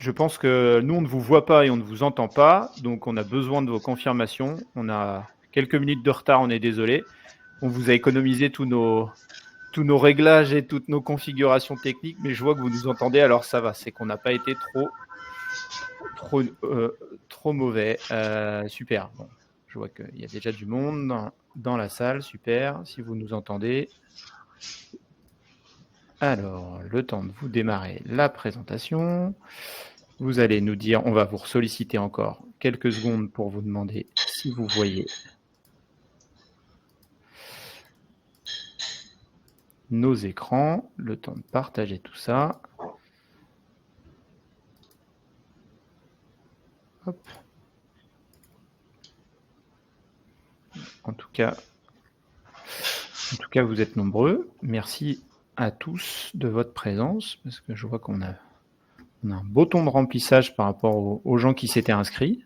Je pense que nous, on ne vous voit pas et on ne vous entend pas, donc on a besoin de vos confirmations. On a quelques minutes de retard, on est désolé. On vous a économisé tous nos réglages et toutes nos configurations techniques, mais je vois que vous nous entendez, alors ça va, c'est qu'on n'a pas été trop mauvais. Super, bon, je vois qu'il y a déjà du monde dans la salle, super, si vous nous entendez. Alors, le temps de vous démarrer la présentation. Vous allez nous dire, on va vous solliciter encore quelques secondes pour vous demander si vous voyez nos écrans, le temps de partager tout ça. Hop. En tout cas, vous êtes nombreux. Merci à tous de votre présence, parce que je vois qu'on a un beau ton de remplissage par rapport aux gens qui s'étaient inscrits.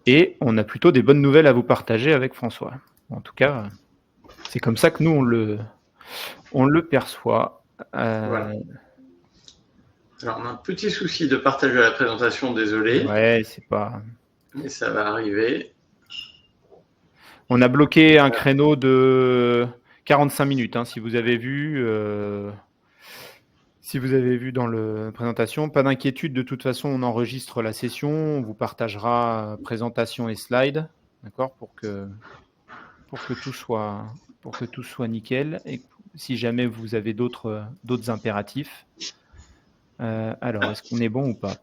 Et on a plutôt des bonnes nouvelles à vous partager avec François. En tout cas, c'est comme ça que nous, on le perçoit. Voilà. Alors, on a un petit souci de partager la présentation, désolé. Ouais, c'est pas... Mais ça va arriver. On a bloqué un créneau de 45 minutes, hein, si vous avez vu dans la présentation. Pas d'inquiétude, de toute façon, on enregistre la session, on vous partagera présentation et slide, d'accord, pour que tout soit nickel. Et si jamais vous avez d'autres impératifs. Alors, est-ce qu'on est bon ou pas?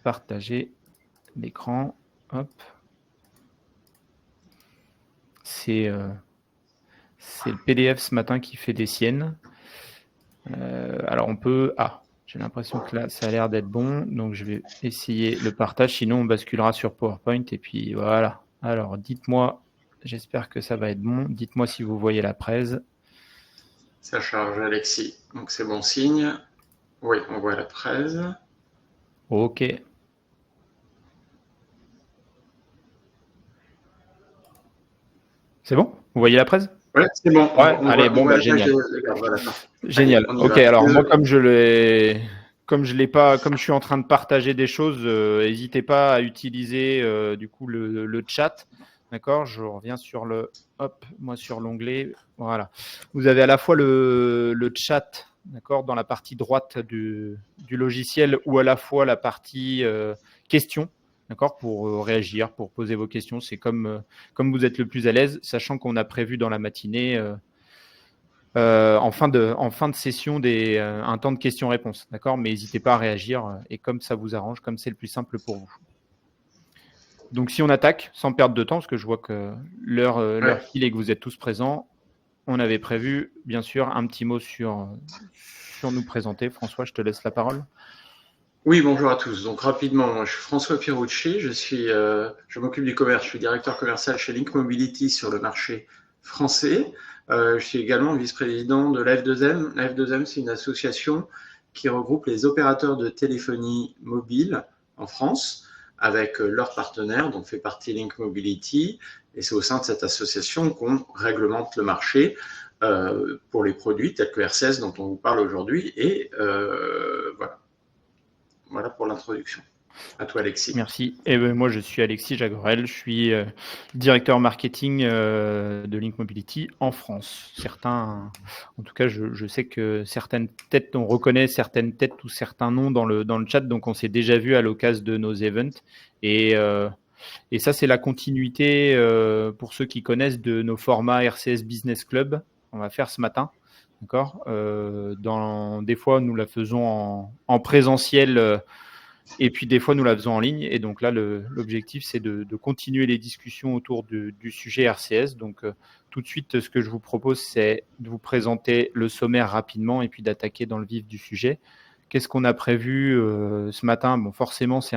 Partager l'écran. Hop. C'est le PDF ce matin qui fait des siennes. Alors on peut... Ah, j'ai l'impression que là, ça a l'air d'être bon. Donc je vais essayer le partage. Sinon, on basculera sur PowerPoint. Et puis voilà. Alors dites-moi, j'espère que ça va être bon. Dites-moi si vous voyez la presse. Ça charge, Alexis. Donc c'est bon signe. Oui, on voit la presse. Ok. C'est bon? Vous voyez la presse? Ouais, c'est bon. Ouais, allez, bon, bah, génial. Voilà. Génial. Allez, ok, alors moi, comme je suis en train de partager des choses, n'hésitez pas à utiliser du coup le chat. D'accord? Je reviens sur sur l'onglet. Voilà. Vous avez à la fois le chat, d'accord, dans la partie droite du logiciel, ou à la fois la partie questions. D'accord, pour réagir, pour poser vos questions. C'est comme vous êtes le plus à l'aise, sachant qu'on a prévu dans la matinée, en fin de session, un temps de questions-réponses. D'accord, mais n'hésitez pas à réagir, et comme ça vous arrange, comme c'est le plus simple pour vous. Donc, si on attaque, sans perdre de temps, parce que je vois que l'heure file et que vous êtes tous présents, on avait prévu, bien sûr, un petit mot sur nous présenter. François, je te laisse la parole. Oui, bonjour à tous. Donc rapidement, moi, je suis François Pierucci, je m'occupe du commerce, je suis directeur commercial chez Link Mobility sur le marché français. Je suis également vice-président de l'AF2M. L'AF2M, c'est une association qui regroupe les opérateurs de téléphonie mobile en France avec leurs partenaires, donc fait partie Link Mobility. Et c'est au sein de cette association qu'on réglemente le marché pour les produits tels que RCS dont on vous parle aujourd'hui. Et voilà. Voilà pour l'introduction. À toi, Alexis. Merci. Et moi, je suis Alexis Jagorel. Je suis directeur marketing de Link Mobility en France. Certains, en tout cas, je sais que certaines têtes, on reconnaît certaines têtes ou certains noms dans le chat. Donc, on s'est déjà vu à l'occasion de nos events. Et ça, c'est la continuité, pour ceux qui connaissent, de nos formats RCS Business Club qu'on va faire ce matin. D'accord. Des fois, nous la faisons en présentiel. Et puis, des fois, nous la faisons en ligne. Et donc là, l'objectif, c'est de continuer les discussions autour du sujet RCS. Donc, tout de suite, ce que je vous propose, c'est de vous présenter le sommaire rapidement et puis d'attaquer dans le vif du sujet. Qu'est-ce qu'on a prévu ce matin? Bon, forcément, c'est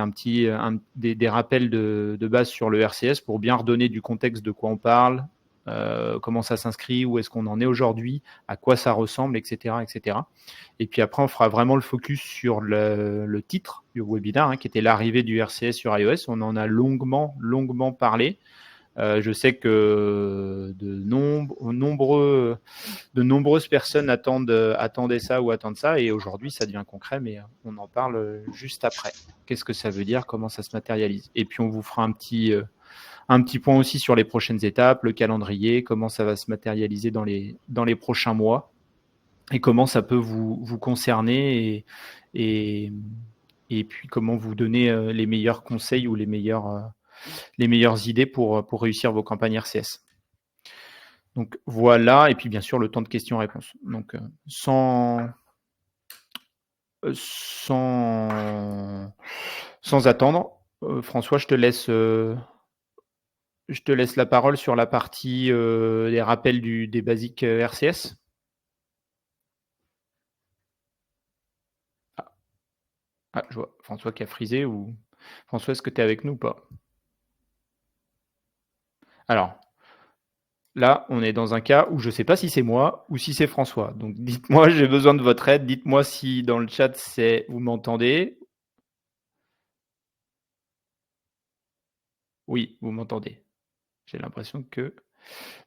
des rappels de base sur le RCS pour bien redonner du contexte de quoi on parle, comment ça s'inscrit, où est-ce qu'on en est aujourd'hui, à quoi ça ressemble, etc., etc. Et puis après, on fera vraiment le focus sur le titre du webinaire, qui était l'arrivée du RCS sur iOS. On en a longuement parlé. Je sais que de nombreuses personnes attendaient ça ou attendent ça, et aujourd'hui ça devient concret, mais on en parle juste après. Qu'est-ce que ça veut dire, comment ça se matérialise? Et puis on vous fera un petit point aussi sur les prochaines étapes, le calendrier, comment ça va se matérialiser dans les prochains mois, et comment ça peut vous concerner, et puis comment vous donner les meilleurs conseils ou les meilleures idées pour réussir vos campagnes RCS. Donc voilà, et puis bien sûr le temps de questions-réponses. Donc sans attendre, François, je te laisse la parole sur la partie des rappels des basiques RCS. Je vois François qui a frisé. Ou François, est-ce que tu es avec nous ou pas? Alors, là, on est dans un cas où je ne sais pas si c'est moi ou si c'est François. Donc, dites-moi, j'ai besoin de votre aide. Dites-moi si dans le chat, vous m'entendez. Oui, vous m'entendez. J'ai l'impression que...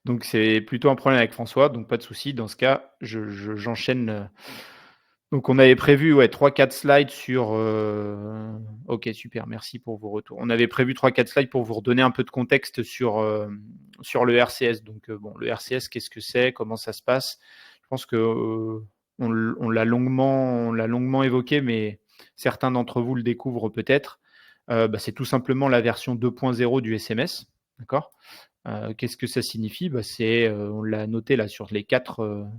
Donc, c'est plutôt un problème avec François. Donc, pas de souci. Dans ce cas, j'enchaîne. Donc, on avait prévu 3-4 slides sur... Ok, super, merci pour vos retours. On avait prévu 3-4 slides pour vous redonner un peu de contexte sur le RCS. Donc, le RCS, qu'est-ce que c'est? Comment ça se passe? Je pense que on l'a longuement évoqué, mais certains d'entre vous le découvrent peut-être. C'est tout simplement la version 2.0 du SMS. D'accord? Qu'est-ce que ça signifie? On l'a noté là sur les 4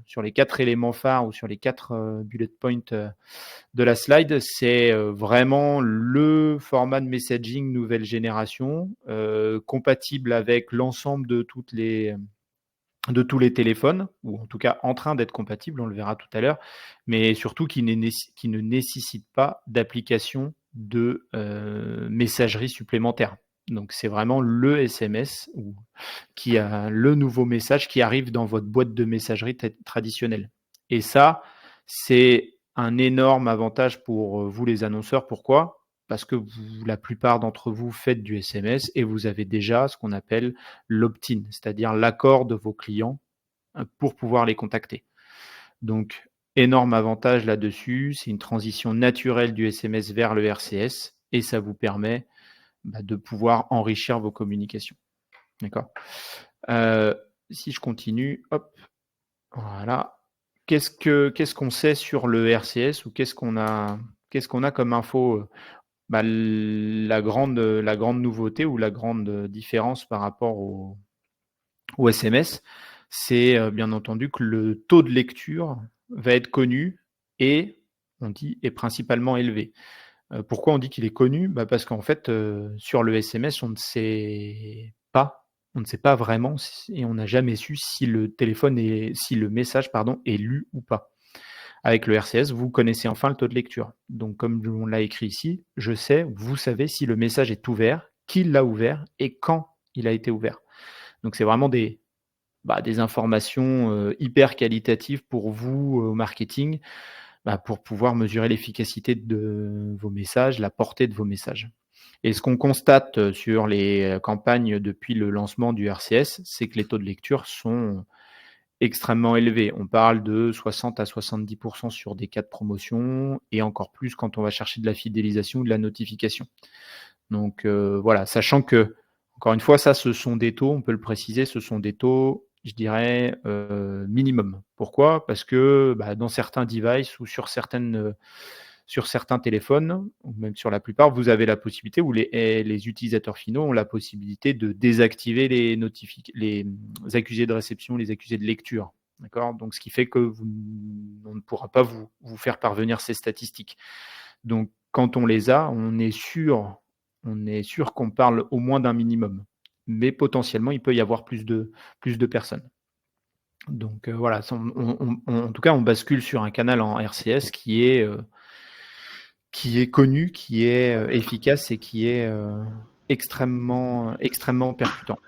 éléments phares, ou sur les 4 bullet points de la slide. C'est vraiment le format de messaging nouvelle génération, compatible avec l'ensemble de tous les téléphones, ou en tout cas en train d'être compatible, on le verra tout à l'heure, mais surtout qui ne nécessite pas d'application de messagerie supplémentaire. Donc, c'est vraiment le SMS qui a le nouveau message qui arrive dans votre boîte de messagerie traditionnelle. Et ça, c'est un énorme avantage pour vous les annonceurs. Pourquoi? Parce que la plupart d'entre vous faites du SMS et vous avez déjà ce qu'on appelle l'opt-in, c'est-à-dire l'accord de vos clients pour pouvoir les contacter. Donc, énorme avantage là-dessus. C'est une transition naturelle du SMS vers le RCS, et ça vous permet de pouvoir enrichir vos communications. D'accord. Si je continue, hop, voilà. Qu'est-ce qu'on sait sur le RCS, ou qu'est-ce qu'on a comme info? La grande nouveauté, ou la grande différence par rapport au SMS, c'est bien entendu que le taux de lecture va être connu, et on dit est principalement élevé. Pourquoi on dit qu'il est connu? Parce qu'en fait, sur le SMS, on ne sait pas vraiment, et on n'a jamais su si le message est lu ou pas. Avec le RCS, vous connaissez enfin le taux de lecture. Donc, comme on l'a écrit ici, vous savez si le message est ouvert, qui l'a ouvert et quand il a été ouvert. Donc, c'est vraiment des informations hyper qualitatives pour vous au marketing, pour pouvoir mesurer l'efficacité de vos messages, la portée de vos messages. Et ce qu'on constate sur les campagnes depuis le lancement du RCS, c'est que les taux de lecture sont extrêmement élevés. On parle de 60 à 70% sur des cas de promotion, et encore plus quand on va chercher de la fidélisation ou de la notification. Donc voilà, sachant que, encore une fois, ça, ce sont des taux, on peut le préciser, ce sont des taux, je dirais, minimum. Pourquoi? Parce que dans certains devices, ou sur certains téléphones, ou même sur la plupart, vous avez la possibilité, ou les utilisateurs finaux ont la possibilité de désactiver les accusés de réception, les accusés de lecture. D'accord? Donc, ce qui fait que on ne pourra pas vous faire parvenir ces statistiques. Donc, quand on les a, on est sûr qu'on parle au moins d'un minimum. Mais potentiellement, il peut y avoir plus de personnes. Donc, voilà. En tout cas, on bascule sur un canal en RCS qui est connu, qui est efficace, et qui est extrêmement percutant.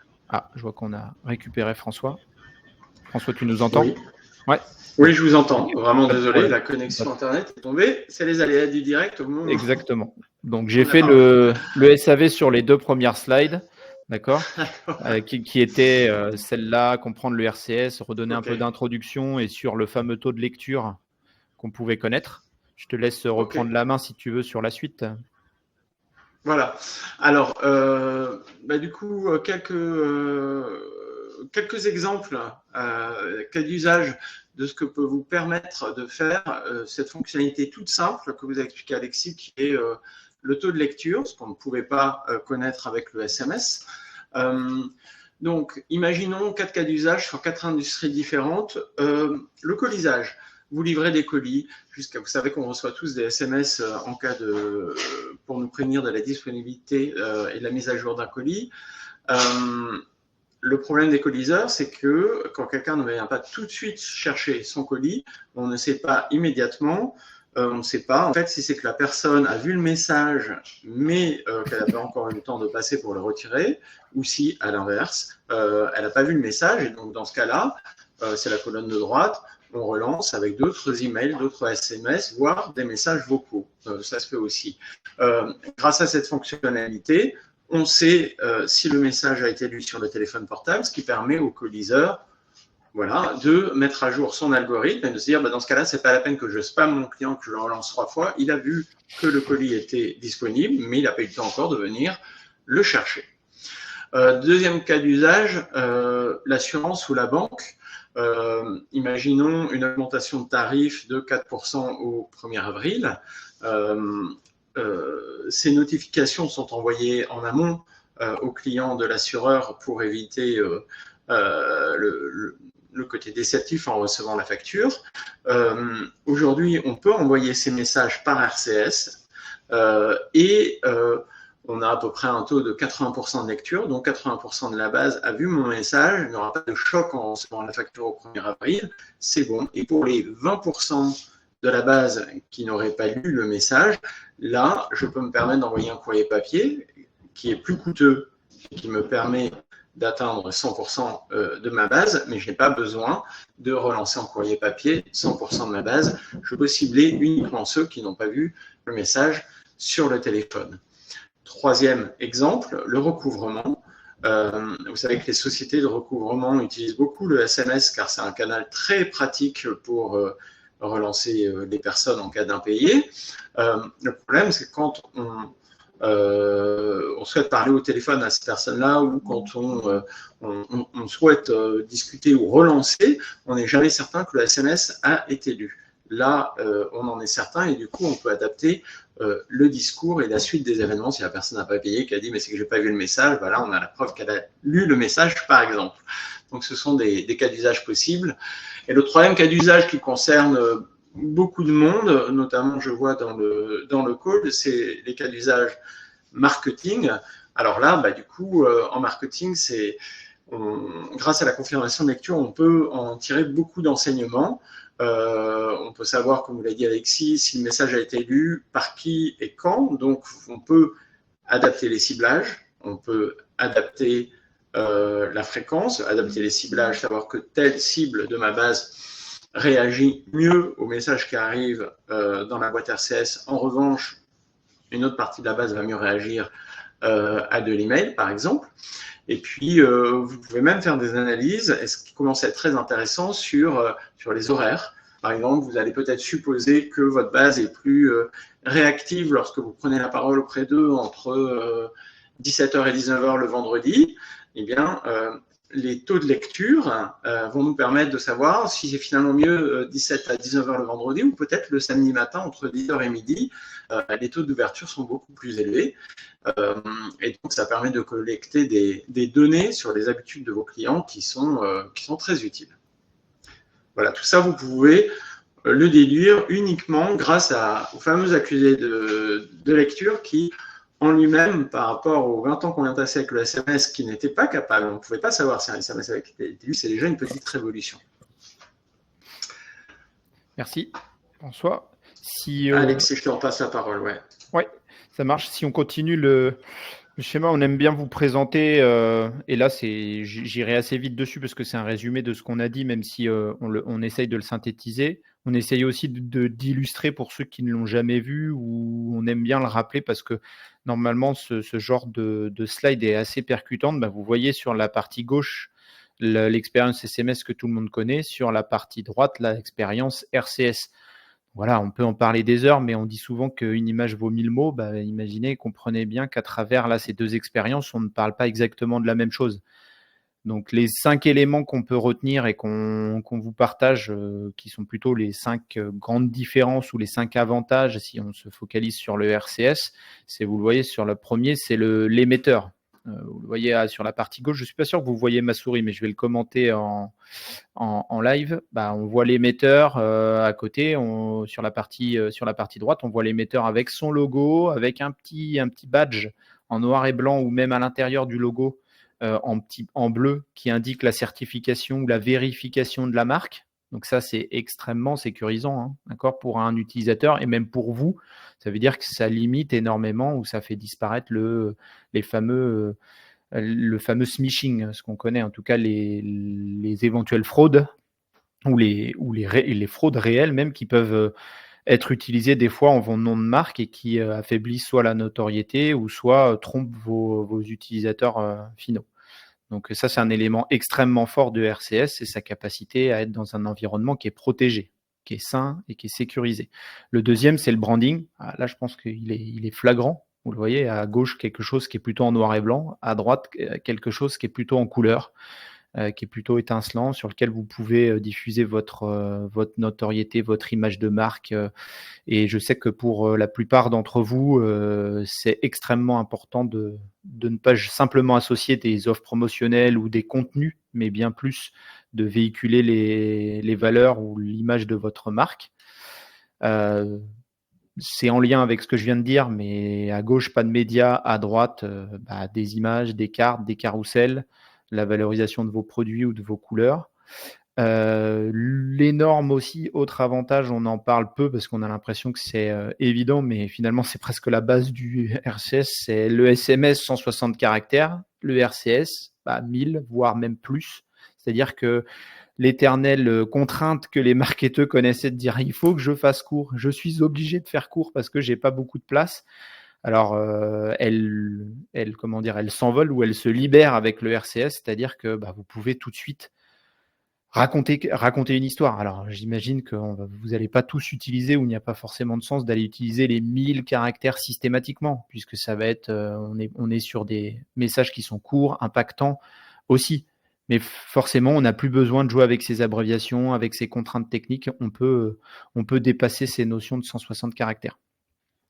Je vois qu'on a récupéré François. François, tu nous entends? Oui. Ouais. Oui, je vous entends. Vraiment désolé, la connexion Internet est tombée. C'est les aléas du direct au moment. Exactement. Donc, j'ai fait le SAV sur les 2 premières slides. d'accord, qui était celle-là, comprendre le RCS, redonner un Ok, peu d'introduction et sur le fameux taux de lecture qu'on pouvait connaître. Je te laisse ok. reprendre la main si tu veux sur la suite. Voilà. Alors, du coup, quelques exemples, cas d'usage de ce que peut vous permettre de faire cette fonctionnalité toute simple que vous a expliqué Alexis, qui est le taux de lecture, ce qu'on ne pouvait pas connaître avec le SMS. Donc, imaginons 4 cas d'usage sur 4 industries différentes. Le colisage. Vous livrez des colis, vous savez qu'on reçoit tous des SMS en cas pour nous prévenir de la disponibilité et de la mise à jour d'un colis. Le problème des coliseurs, c'est que quand quelqu'un ne vient pas tout de suite chercher son colis, on ne sait pas immédiatement, on ne sait pas en fait si c'est que la personne a vu le message, mais qu'elle n'a pas encore eu le temps de passer pour le retirer, ou si, à l'inverse, elle n'a pas vu le message, et donc dans ce cas-là, c'est la colonne de droite, on relance avec d'autres emails, d'autres SMS, voire des messages vocaux. Ça se fait aussi. Grâce à cette fonctionnalité, on sait si le message a été lu sur le téléphone portable, ce qui permet au coliseur de mettre à jour son algorithme et de se dire dans ce cas-là, c'est pas la peine que je spamme mon client, que je le relance 3 fois. Il a vu que le colis était disponible, mais il n'a pas eu le temps encore de venir le chercher. Deuxième cas d'usage, l'assurance ou la banque. Imaginons une augmentation de tarif de 4% au 1er avril. Ces notifications sont envoyées en amont aux clients de l'assureur pour éviter le côté déceptif en recevant la facture. Aujourd'hui, on peut envoyer ces messages par RCS et on a à peu près un taux de 80% de lecture, donc 80% de la base a vu mon message, il n'y aura pas de choc en recevant la facture au 1er avril, c'est bon. Et pour les 20% de la base qui n'aurait pas lu le message, là, je peux me permettre d'envoyer un courrier papier qui est plus coûteux et qui me permet d'atteindre 100% de ma base, mais je n'ai pas besoin de relancer en courrier papier 100% de ma base. Je peux cibler uniquement ceux qui n'ont pas vu le message sur le téléphone. Troisième exemple, le recouvrement. Vous savez que les sociétés de recouvrement utilisent beaucoup le SMS car c'est un canal très pratique pour relancer les personnes en cas d'impayé. Le problème, c'est quand on souhaite parler au téléphone à ces personnes-là ou quand on souhaite discuter ou relancer, on n'est jamais certain que le SMS a été lu. Là, on en est certain et du coup, on peut adapter le discours et la suite des événements. Si la personne n'a pas payé, qu'elle dit mais c'est que j'ai pas vu le message, voilà, on a la preuve qu'elle a lu le message, par exemple. Donc, ce sont des cas d'usage possibles. Et le troisième cas d'usage qui concerne beaucoup de monde, notamment je vois dans le call, c'est les cas d'usage marketing. Alors là, du coup, en marketing, grâce à la confirmation de lecture, on peut en tirer beaucoup d'enseignements. On peut savoir, comme vous l'a dit Alexis, si le message a été lu, par qui et quand. Donc, on peut adapter les ciblages, on peut adapter la fréquence, adapter les ciblages, savoir que telle cible de ma base réagit mieux au message qui arrive dans la boîte RCS. En revanche, une autre partie de la base va mieux réagir à de l'email, par exemple. Et puis, vous pouvez même faire des analyses, et ce qui commence à être très intéressant, sur les horaires. Par exemple, vous allez peut-être supposer que votre base est plus réactive lorsque vous prenez la parole auprès d'eux entre 17h et 19h le vendredi. Eh bien, les taux de lecture vont nous permettre de savoir si c'est finalement mieux 17 à 19h le vendredi ou peut-être le samedi matin entre 10h et midi. Les taux d'ouverture sont beaucoup plus élevés. Et donc, ça permet de collecter des données sur les habitudes de vos clients qui sont très utiles. Voilà, tout ça, vous pouvez le déduire uniquement grâce aux fameux accusés de lecture qui, en lui-même, par rapport aux 20 ans qu'on vient de passer avec le SMS, qui n'était pas capable, on ne pouvait pas savoir si un SMS avait été lu, c'est déjà une petite révolution. Merci, François. Alexis, je te repasse la parole, ouais. Oui, ça marche. Si on continue le Le schéma, on aime bien vous présenter, et là, j'irai assez vite dessus parce que c'est un résumé de ce qu'on a dit, même si on essaye de le synthétiser. On essaye aussi d'illustrer pour ceux qui ne l'ont jamais vu, ou on aime bien le rappeler parce que normalement, ce genre de slide est assez percutante. Bah, vous voyez sur la partie gauche l'expérience SMS que tout le monde connaît, sur la partie droite, l'expérience RCS. Voilà, on peut en parler des heures, mais on dit souvent qu'une image vaut 1000 mots. Bah, imaginez, comprenez bien qu'à travers ces deux expériences, on ne parle pas exactement de la même chose. Donc les 5 éléments qu'on peut retenir et qu'on vous partage, qui sont plutôt les 5 grandes différences ou les 5 avantages, si on se focalise sur le RCS, vous le voyez sur le premier, c'est l'émetteur. Vous le voyez sur la partie gauche, je ne suis pas sûr que vous voyez ma souris, mais je vais le commenter en live. Bah, on voit l'émetteur à côté, sur la partie droite, on voit l'émetteur avec son logo, avec un petit badge en noir et blanc, ou même à l'intérieur du logo en bleu, qui indique la certification ou la vérification de la marque. Donc ça, c'est extrêmement sécurisant, hein, d'accord, pour un utilisateur et même pour vous. Ça veut dire que ça limite énormément, ou ça fait disparaître le fameux smishing, ce qu'on connaît, en tout cas les éventuelles fraudes ou les fraudes réelles même, qui peuvent être utilisées des fois en nom de marque et qui affaiblissent soit la notoriété ou soit trompent vos utilisateurs finaux. Donc ça, c'est un élément extrêmement fort de RCS, c'est sa capacité à être dans un environnement qui est protégé, qui est sain et qui est sécurisé. Le deuxième, c'est le branding. Là, je pense qu'il est flagrant. Vous le voyez, à gauche, quelque chose qui est plutôt en noir et blanc, à droite, quelque chose qui est plutôt en couleur, qui est plutôt étincelant, sur lequel vous pouvez diffuser votre notoriété, votre image de marque. Et je sais que pour la plupart d'entre vous, c'est extrêmement important de ne pas simplement associer des offres promotionnelles ou des contenus, mais bien plus de véhiculer les valeurs ou l'image de votre marque. C'est en lien avec ce que je viens de dire, mais à gauche, pas de médias, à droite, des images, des cartes, des carousels, la valorisation de vos produits ou de vos couleurs. Les normes aussi, autre avantage, on en parle peu parce qu'on a l'impression que c'est évident, mais finalement c'est presque la base du RCS, c'est le SMS 160 caractères, le RCS 1000, voire même plus. C'est-à-dire que l'éternelle contrainte que les marketeurs connaissaient de dire il faut que je fasse court, je suis obligé de faire court parce que j'ai pas beaucoup de place. Alors elle s'envole ou elle se libère avec le RCS, c'est-à-dire que vous pouvez tout de suite raconter une histoire. Alors j'imagine que vous n'allez pas tous utiliser, ou il n'y a pas forcément de sens d'aller utiliser les 1000 caractères systématiquement, puisque ça va être, on est sur des messages qui sont courts, impactants aussi. Mais forcément, on n'a plus besoin de jouer avec ces abréviations, avec ces contraintes techniques. On peut dépasser ces notions de 160 caractères.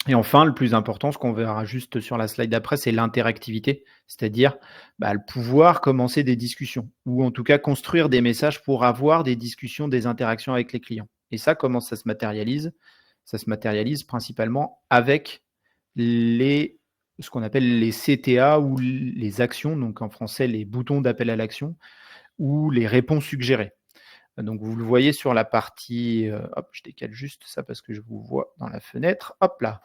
Et enfin, le plus important, ce qu'on verra juste sur la slide d'après, c'est l'interactivité, c'est-à-dire le pouvoir commencer des discussions, ou en tout cas construire des messages pour avoir des discussions, des interactions avec les clients. Et ça, comment ça se matérialise? Ça se matérialise principalement avec ce qu'on appelle les CTA, ou les actions, donc en français les boutons d'appel à l'action, ou les réponses suggérées. Donc vous le voyez sur la partie, je décale juste ça parce que je vous vois dans la fenêtre, hop là.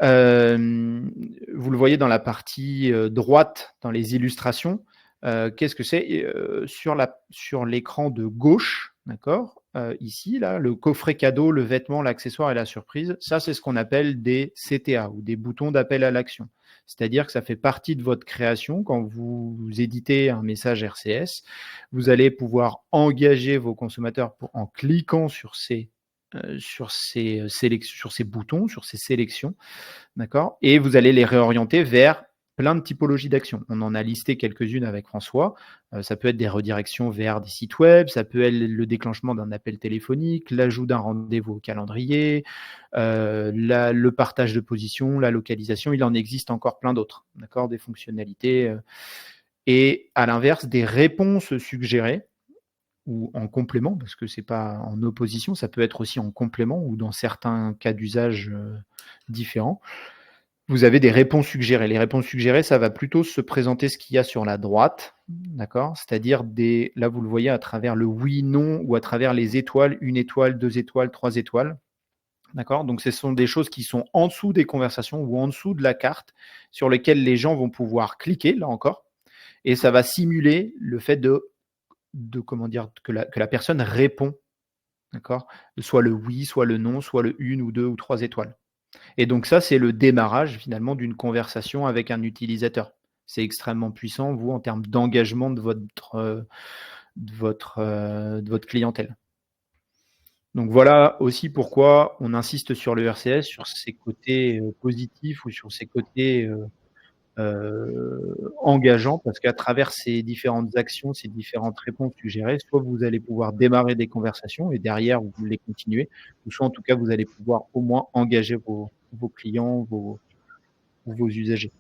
Vous le voyez dans la partie droite, dans les illustrations. Qu'est-ce que c'est? Sur l'écran de gauche, d'accord, ici, là, le coffret cadeau, le vêtement, l'accessoire et la surprise, ça, c'est ce qu'on appelle des CTA, ou des boutons d'appel à l'action. C'est-à-dire que ça fait partie de votre création. Quand vous éditez un message RCS, vous allez pouvoir engager vos consommateurs en cliquant sur ces boutons, sur ces sélections, d'accord, et vous allez les réorienter vers plein de typologies d'actions. On en a listé quelques-unes avec François. Ça peut être des redirections vers des sites web, ça peut être le déclenchement d'un appel téléphonique, l'ajout d'un rendez-vous au calendrier, le partage de position, la localisation. Il en existe encore plein d'autres, d'accord, des fonctionnalités. Et à l'inverse, des réponses suggérées, ou en complément, parce que c'est pas en opposition, ça peut être aussi en complément, ou dans certains cas d'usage différents. Vous avez des réponses suggérées. Les réponses suggérées, ça va plutôt se présenter ce qu'il y a sur la droite, d'accord? C'est-à-dire là vous le voyez à travers le oui, non, ou à travers les étoiles, 1 étoile, 2 étoiles, 3 étoiles. D'accord? Donc, ce sont des choses qui sont en dessous des conversations ou en dessous de la carte sur lesquelles les gens vont pouvoir cliquer, là encore, et ça va simuler le fait comment dire, que la personne répond, d'accord? Soit le oui, soit le non, soit le 1 ou 2 ou 3 étoiles. Et donc ça, c'est le démarrage finalement d'une conversation avec un utilisateur. C'est extrêmement puissant, vous, en termes d'engagement de votre clientèle. Donc voilà aussi pourquoi on insiste sur le RCS, sur ses côtés positifs ou sur ses côtés engageants, parce qu'à travers ces différentes actions, ces différentes réponses suggérées, soit vous allez pouvoir démarrer des conversations et derrière vous les continuez, ou soit en tout cas vous allez pouvoir au moins engager vos clients, vos usagers.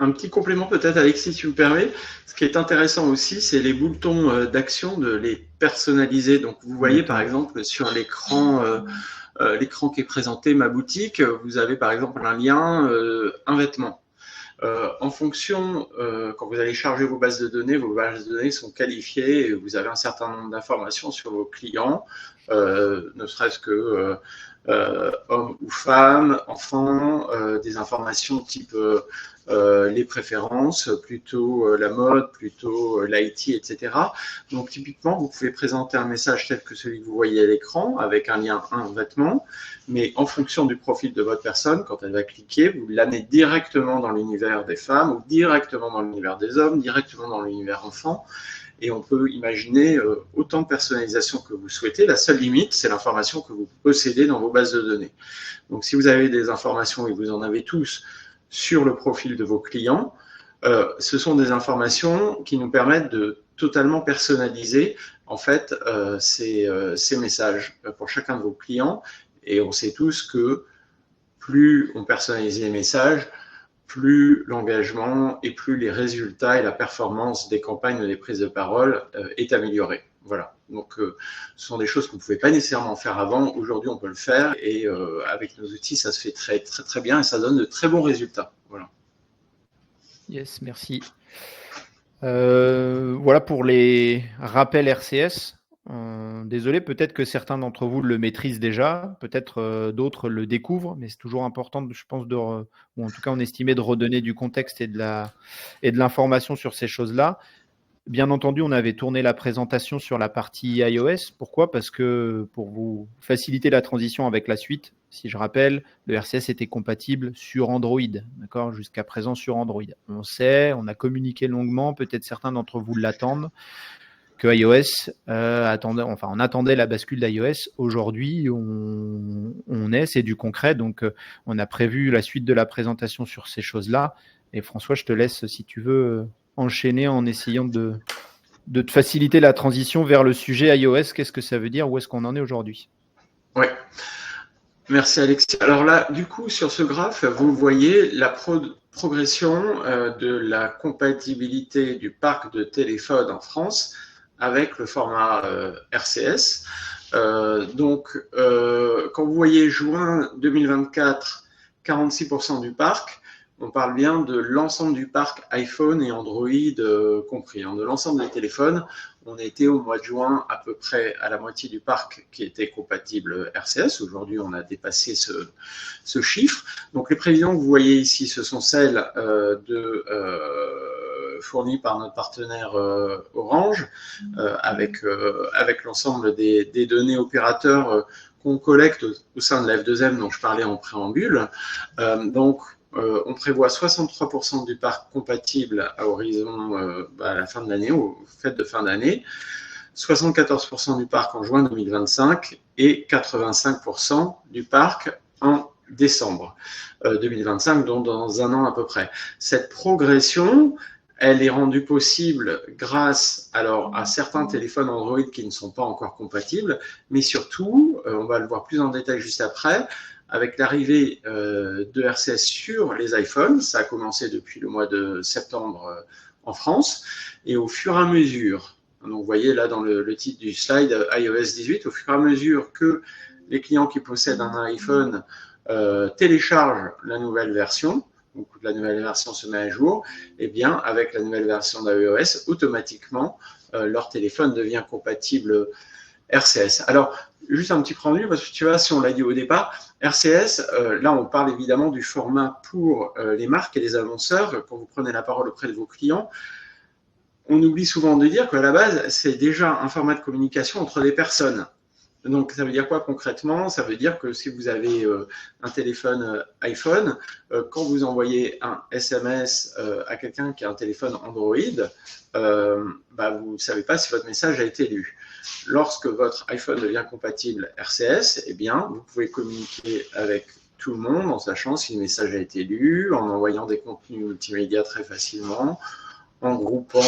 Un petit complément peut-être, Alexis, si tu me permets. Ce qui est intéressant aussi, c'est les boutons d'action, de les personnaliser. Donc, vous voyez, par exemple, sur l'écran qui est présenté, ma boutique, vous avez par exemple un lien, un vêtement. En fonction, quand vous allez charger vos bases de données sont qualifiées et vous avez un certain nombre d'informations sur vos clients, ne serait-ce que hommes ou femmes, enfants, des informations type les préférences, plutôt la mode, plutôt l'IT, etc. Donc typiquement, vous pouvez présenter un message tel que celui que vous voyez à l'écran, avec un lien, un vêtement, mais en fonction du profil de votre personne, quand elle va cliquer, vous l'amenez directement dans l'univers des femmes, ou directement dans l'univers des hommes, directement dans l'univers enfant, et on peut imaginer autant de personnalisation que vous souhaitez. La seule limite, c'est l'information que vous possédez dans vos bases de données. Donc si vous avez des informations, et vous en avez tous, sur le profil de vos clients, ce sont des informations qui nous permettent de totalement personnaliser en fait ces messages pour chacun de vos clients. Et on sait tous que plus on personnalise les messages, plus l'engagement et plus les résultats et la performance des campagnes ou des prises de parole est améliorée. Voilà. Donc, ce sont des choses qu'on ne pouvait pas nécessairement faire avant. Aujourd'hui, on peut le faire et avec nos outils, ça se fait très, très, très bien et ça donne de très bons résultats. Voilà. Yes, merci. Voilà pour les rappels RCS. Désolé, peut-être que certains d'entre vous le maîtrisent déjà, peut-être d'autres le découvrent, mais c'est toujours important, je pense, ou en tout cas on estimait de redonner du contexte et de l'information sur ces choses-là. Bien entendu, on avait tourné la présentation sur la partie iOS. Pourquoi? Parce que pour vous faciliter la transition avec la suite, si je rappelle, le RCS était compatible sur Android, d'accord, jusqu'à présent sur Android. On sait, on a communiqué longuement, peut-être certains d'entre vous l'attendent, que iOS on attendait la bascule d'iOS. Aujourd'hui, c'est du concret, donc on a prévu la suite de la présentation sur ces choses-là. Et François, je te laisse, si tu veux, enchaîner en essayant de te faciliter la transition vers le sujet iOS. Qu'est-ce que ça veut dire? Où est-ce qu'on en est aujourd'hui? Oui. Merci Alexis. Alors là, du coup, sur ce graphe, vous voyez la progression de la compatibilité du parc de téléphones en France avec le format RCS. Donc, quand vous voyez juin 2024, 46% du parc, on parle bien de l'ensemble du parc iPhone et Android compris, de l'ensemble des téléphones. On était au mois de juin à peu près à la moitié du parc qui était compatible RCS. Aujourd'hui, on a dépassé ce chiffre. Donc, les prévisions que vous voyez ici, ce sont celles fournies par notre partenaire Orange, avec l'ensemble des données opérateurs qu'on collecte au sein de la F2M dont je parlais en préambule. On prévoit 63% du parc compatible à horizon à la fin de l'année, aux fêtes de fin d'année, 74% du parc en juin 2025 et 85% du parc en décembre 2025, donc dans un an à peu près. Cette progression, elle est rendue possible grâce à certains téléphones Android qui ne sont pas encore compatibles, mais surtout, on va le voir plus en détail juste après, avec l'arrivée de RCS sur les iPhones. Ça a commencé depuis le mois de septembre en France, et au fur et à mesure, donc vous voyez là dans le titre du slide, iOS 18, au fur et à mesure que les clients qui possèdent un iPhone téléchargent la nouvelle version, donc la nouvelle version se met à jour, et bien avec la nouvelle version d'iOS, automatiquement, leur téléphone devient compatible RCS. Alors, juste un petit préambule, parce que tu vois, si on l'a dit au départ, RCS, là on parle évidemment du format pour les marques et les annonceurs, quand vous prenez la parole auprès de vos clients. On oublie souvent de dire qu'à la base, c'est déjà un format de communication entre des personnes. Donc, ça veut dire quoi concrètement? Ça veut dire que si vous avez un téléphone iPhone, quand vous envoyez un SMS à quelqu'un qui a un téléphone Android, vous ne savez pas si votre message a été lu. Lorsque votre iPhone devient compatible RCS, eh bien, vous pouvez communiquer avec tout le monde en sachant si le message a été lu, en envoyant des contenus multimédia très facilement, en groupant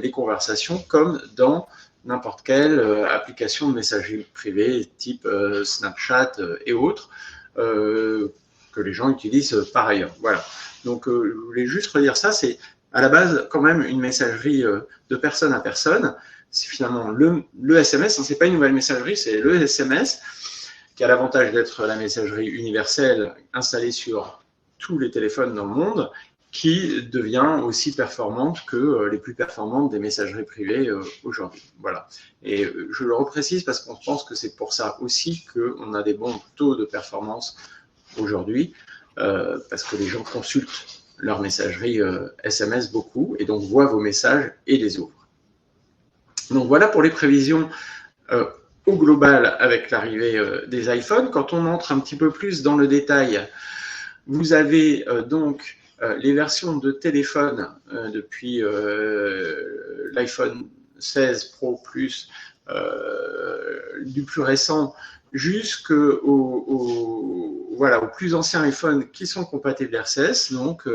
les conversations comme dans n'importe quelle application de messagerie privée type Snapchat et autres que les gens utilisent par ailleurs. Voilà. Donc, je voulais juste redire ça. C'est à la base quand même une messagerie de personne à personne. C'est finalement le SMS. C'est pas une nouvelle messagerie, c'est le SMS qui a l'avantage d'être la messagerie universelle installée sur tous les téléphones dans le monde, qui devient aussi performante que les plus performantes des messageries privées aujourd'hui. Voilà. Et je le reprécise parce qu'on pense que c'est pour ça aussi qu'on a des bons taux de performance aujourd'hui, parce que les gens consultent leur messagerie SMS beaucoup et donc voient vos messages et les ouvrent. Donc voilà pour les prévisions au global avec l'arrivée des iPhones. Quand on entre un petit peu plus dans le détail, vous avez donc les versions de téléphone depuis l'iPhone 16 Pro Plus, du plus récent jusqu'aux plus anciens iPhones qui sont compatibles RCS, donc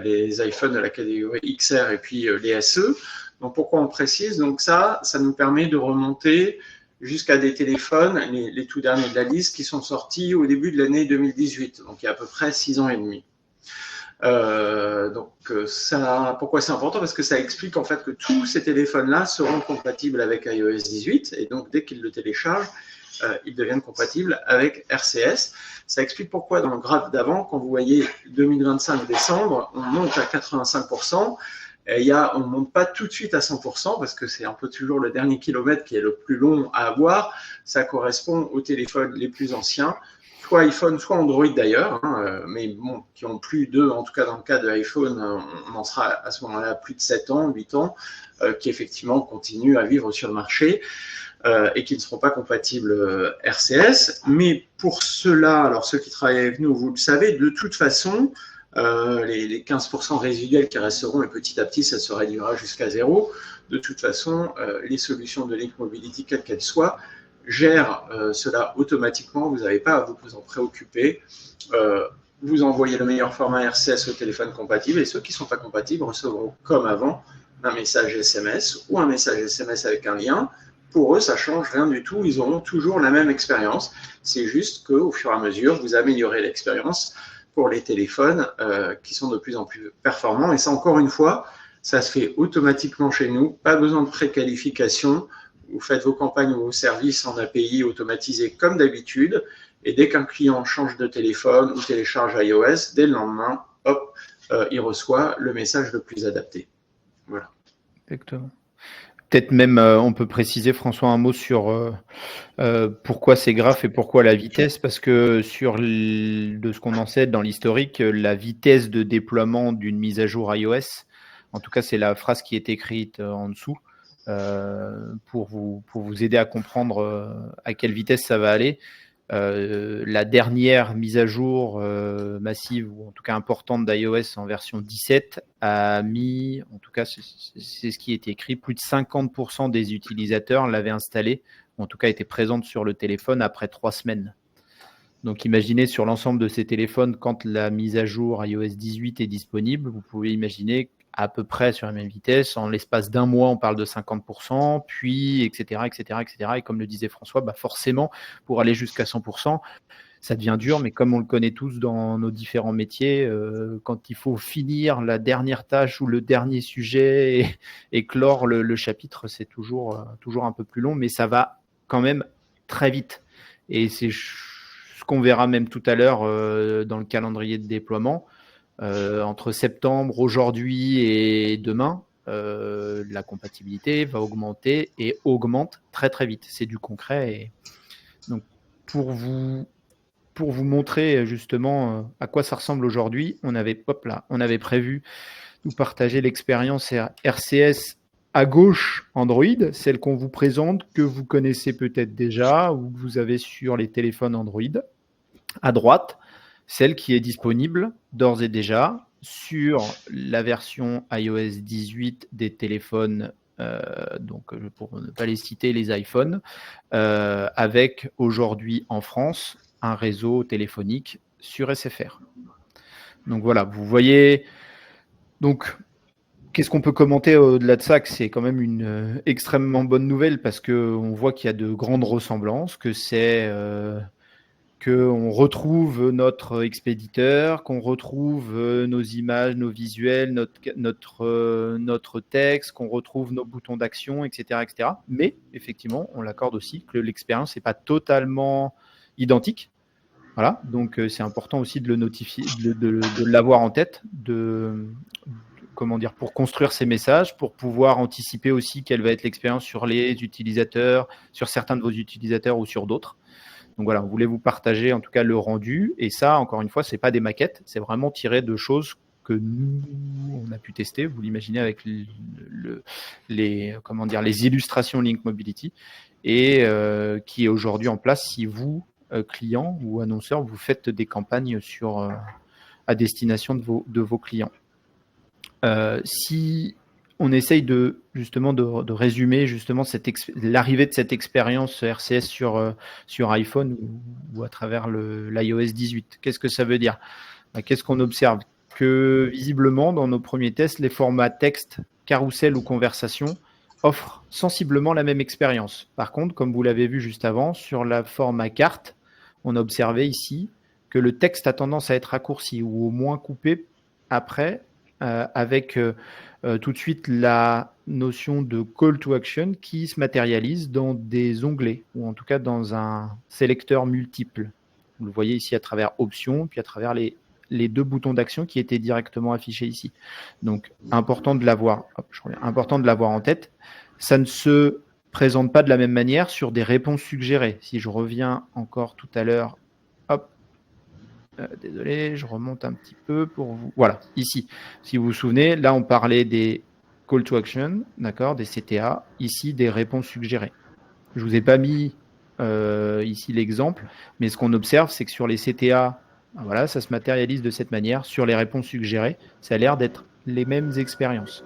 les iPhones de la catégorie XR et puis les SE. Donc pourquoi on précise? Donc ça nous permet de remonter jusqu'à des téléphones, les tout derniers de la liste, qui sont sortis au début de l'année 2018, donc il y a à peu près 6 ans et demi. Pourquoi c'est important? Parce que ça explique en fait que tous ces téléphones-là seront compatibles avec iOS 18, et donc dès qu'ils le téléchargent, ils deviennent compatibles avec RCS. Ça explique pourquoi dans le graphe d'avant, quand vous voyez 2025 décembre, on monte à 85%, on ne monte pas tout de suite à 100% parce que c'est un peu toujours le dernier kilomètre qui est le plus long à avoir. Ça correspond aux téléphones les plus anciens, soit iPhone, soit Android d'ailleurs, mais bon, qui ont plus de, en tout cas dans le cas de iPhone, on en sera à ce moment-là plus de 7 ans, 8 ans, qui effectivement continuent à vivre sur le marché et qui ne seront pas compatibles RCS. Mais pour ceux-là, alors ceux qui travaillent avec nous, vous le savez, de toute façon, les 15% résiduels qui resteront, et petit à petit, ça se réduira jusqu'à zéro. De toute façon, les solutions de Link Mobility, quelles qu'elles soient, gèrent cela automatiquement. Vous n'avez pas à vous en préoccuper. Vous envoyez le meilleur format RCS au téléphone compatible, et ceux qui ne sont pas compatibles recevront, comme avant, un message SMS ou un message SMS avec un lien. Pour eux, ça ne change rien du tout. Ils auront toujours la même expérience. C'est juste qu'au fur et à mesure, vous améliorez l'expérience pour les téléphones qui sont de plus en plus performants. Et ça, encore une fois, ça se fait automatiquement chez nous. Pas besoin de préqualification. Vous faites vos campagnes ou vos services en API automatisés comme d'habitude. Et dès qu'un client change de téléphone ou télécharge iOS, dès le lendemain, hop, il reçoit le message le plus adapté. Voilà. Exactement. Peut-être même, on peut préciser, François, un mot sur pourquoi c'est grave et pourquoi la vitesse, parce que de ce qu'on en sait dans l'historique, la vitesse de déploiement d'une mise à jour iOS, en tout cas c'est la phrase qui est écrite en dessous, pour vous aider à comprendre à quelle vitesse ça va aller. La dernière mise à jour massive ou en tout cas importante d'iOS en version 17 a mis, en tout cas c'est ce qui était écrit, plus de 50% des utilisateurs l'avaient installé, ou en tout cas étaient présentes sur le téléphone après 3 semaines. Donc imaginez sur l'ensemble de ces téléphones, quand la mise à jour iOS 18 est disponible, vous pouvez imaginer à peu près sur la même vitesse. En l'espace d'un mois, on parle de 50%, puis etc. Et comme le disait François, forcément, pour aller jusqu'à 100%, ça devient dur, mais comme on le connaît tous dans nos différents métiers, quand il faut finir la dernière tâche ou le dernier sujet et clore le chapitre, c'est toujours un peu plus long, mais ça va quand même très vite. Et c'est ce qu'on verra même tout à l'heure dans le calendrier de déploiement. Entre septembre, aujourd'hui et demain, la compatibilité va augmenter et augmente très très vite. C'est du concret Donc, pour vous montrer justement à quoi ça ressemble aujourd'hui, on avait prévu nous partager l'expérience RCS à gauche Android, celle qu'on vous présente, que vous connaissez peut-être déjà ou que vous avez sur les téléphones Android. À droite, celle qui est disponible d'ores et déjà sur la version iOS 18 des téléphones, donc pour ne pas les citer, les iPhones, avec aujourd'hui en France un réseau téléphonique sur SFR. Donc voilà, vous voyez. Donc, qu'est-ce qu'on peut commenter au-delà de ça? Que c'est quand même une extrêmement bonne nouvelle parce qu'on voit qu'il y a de grandes ressemblances, que c'est qu'on retrouve notre expéditeur, qu'on retrouve nos images, nos visuels, notre texte, qu'on retrouve nos boutons d'action, etc., etc. Mais effectivement, on l'accorde aussi que l'expérience n'est pas totalement identique. Voilà, donc c'est important aussi de le notifier, de l'avoir en tête, pour construire ces messages, pour pouvoir anticiper aussi quelle va être l'expérience sur les utilisateurs, sur certains de vos utilisateurs ou sur d'autres. Donc voilà, on voulait vous partager en tout cas le rendu. Et ça, encore une fois, ce n'est pas des maquettes, c'est vraiment tiré de choses que nous, on a pu tester, vous l'imaginez, avec les illustrations Link Mobility, et qui est aujourd'hui en place si vous, clients ou annonceurs, vous faites des campagnes à destination de vos clients. Si on essaye de résumer justement l'arrivée de cette expérience RCS sur iPhone ou à travers l'iOS 18, qu'est-ce que ça veut dire? Qu'est-ce qu'on observe? Que visiblement, dans nos premiers tests, les formats texte, carrousel ou conversation offrent sensiblement la même expérience. Par contre, comme vous l'avez vu juste avant, sur la format carte, on a observé ici que le texte a tendance à être raccourci ou au moins coupé après, avec tout de suite la notion de call to action qui se matérialise dans des onglets ou en tout cas dans un sélecteur multiple. Vous le voyez ici à travers options, puis à travers les deux boutons d'action qui étaient directement affichés ici. Donc, important de l'avoir en tête. Ça ne se présente pas de la même manière sur des réponses suggérées. Si je reviens encore tout à l'heure, désolé, je remonte un petit peu pour vous. Voilà, ici. Si vous vous souvenez, là, on parlait des call to action, d'accord, des CTA. Ici, des réponses suggérées. Je ne vous ai pas mis ici l'exemple, mais ce qu'on observe, c'est que sur les CTA, voilà, ça se matérialise de cette manière. Sur les réponses suggérées, ça a l'air d'être les mêmes expériences.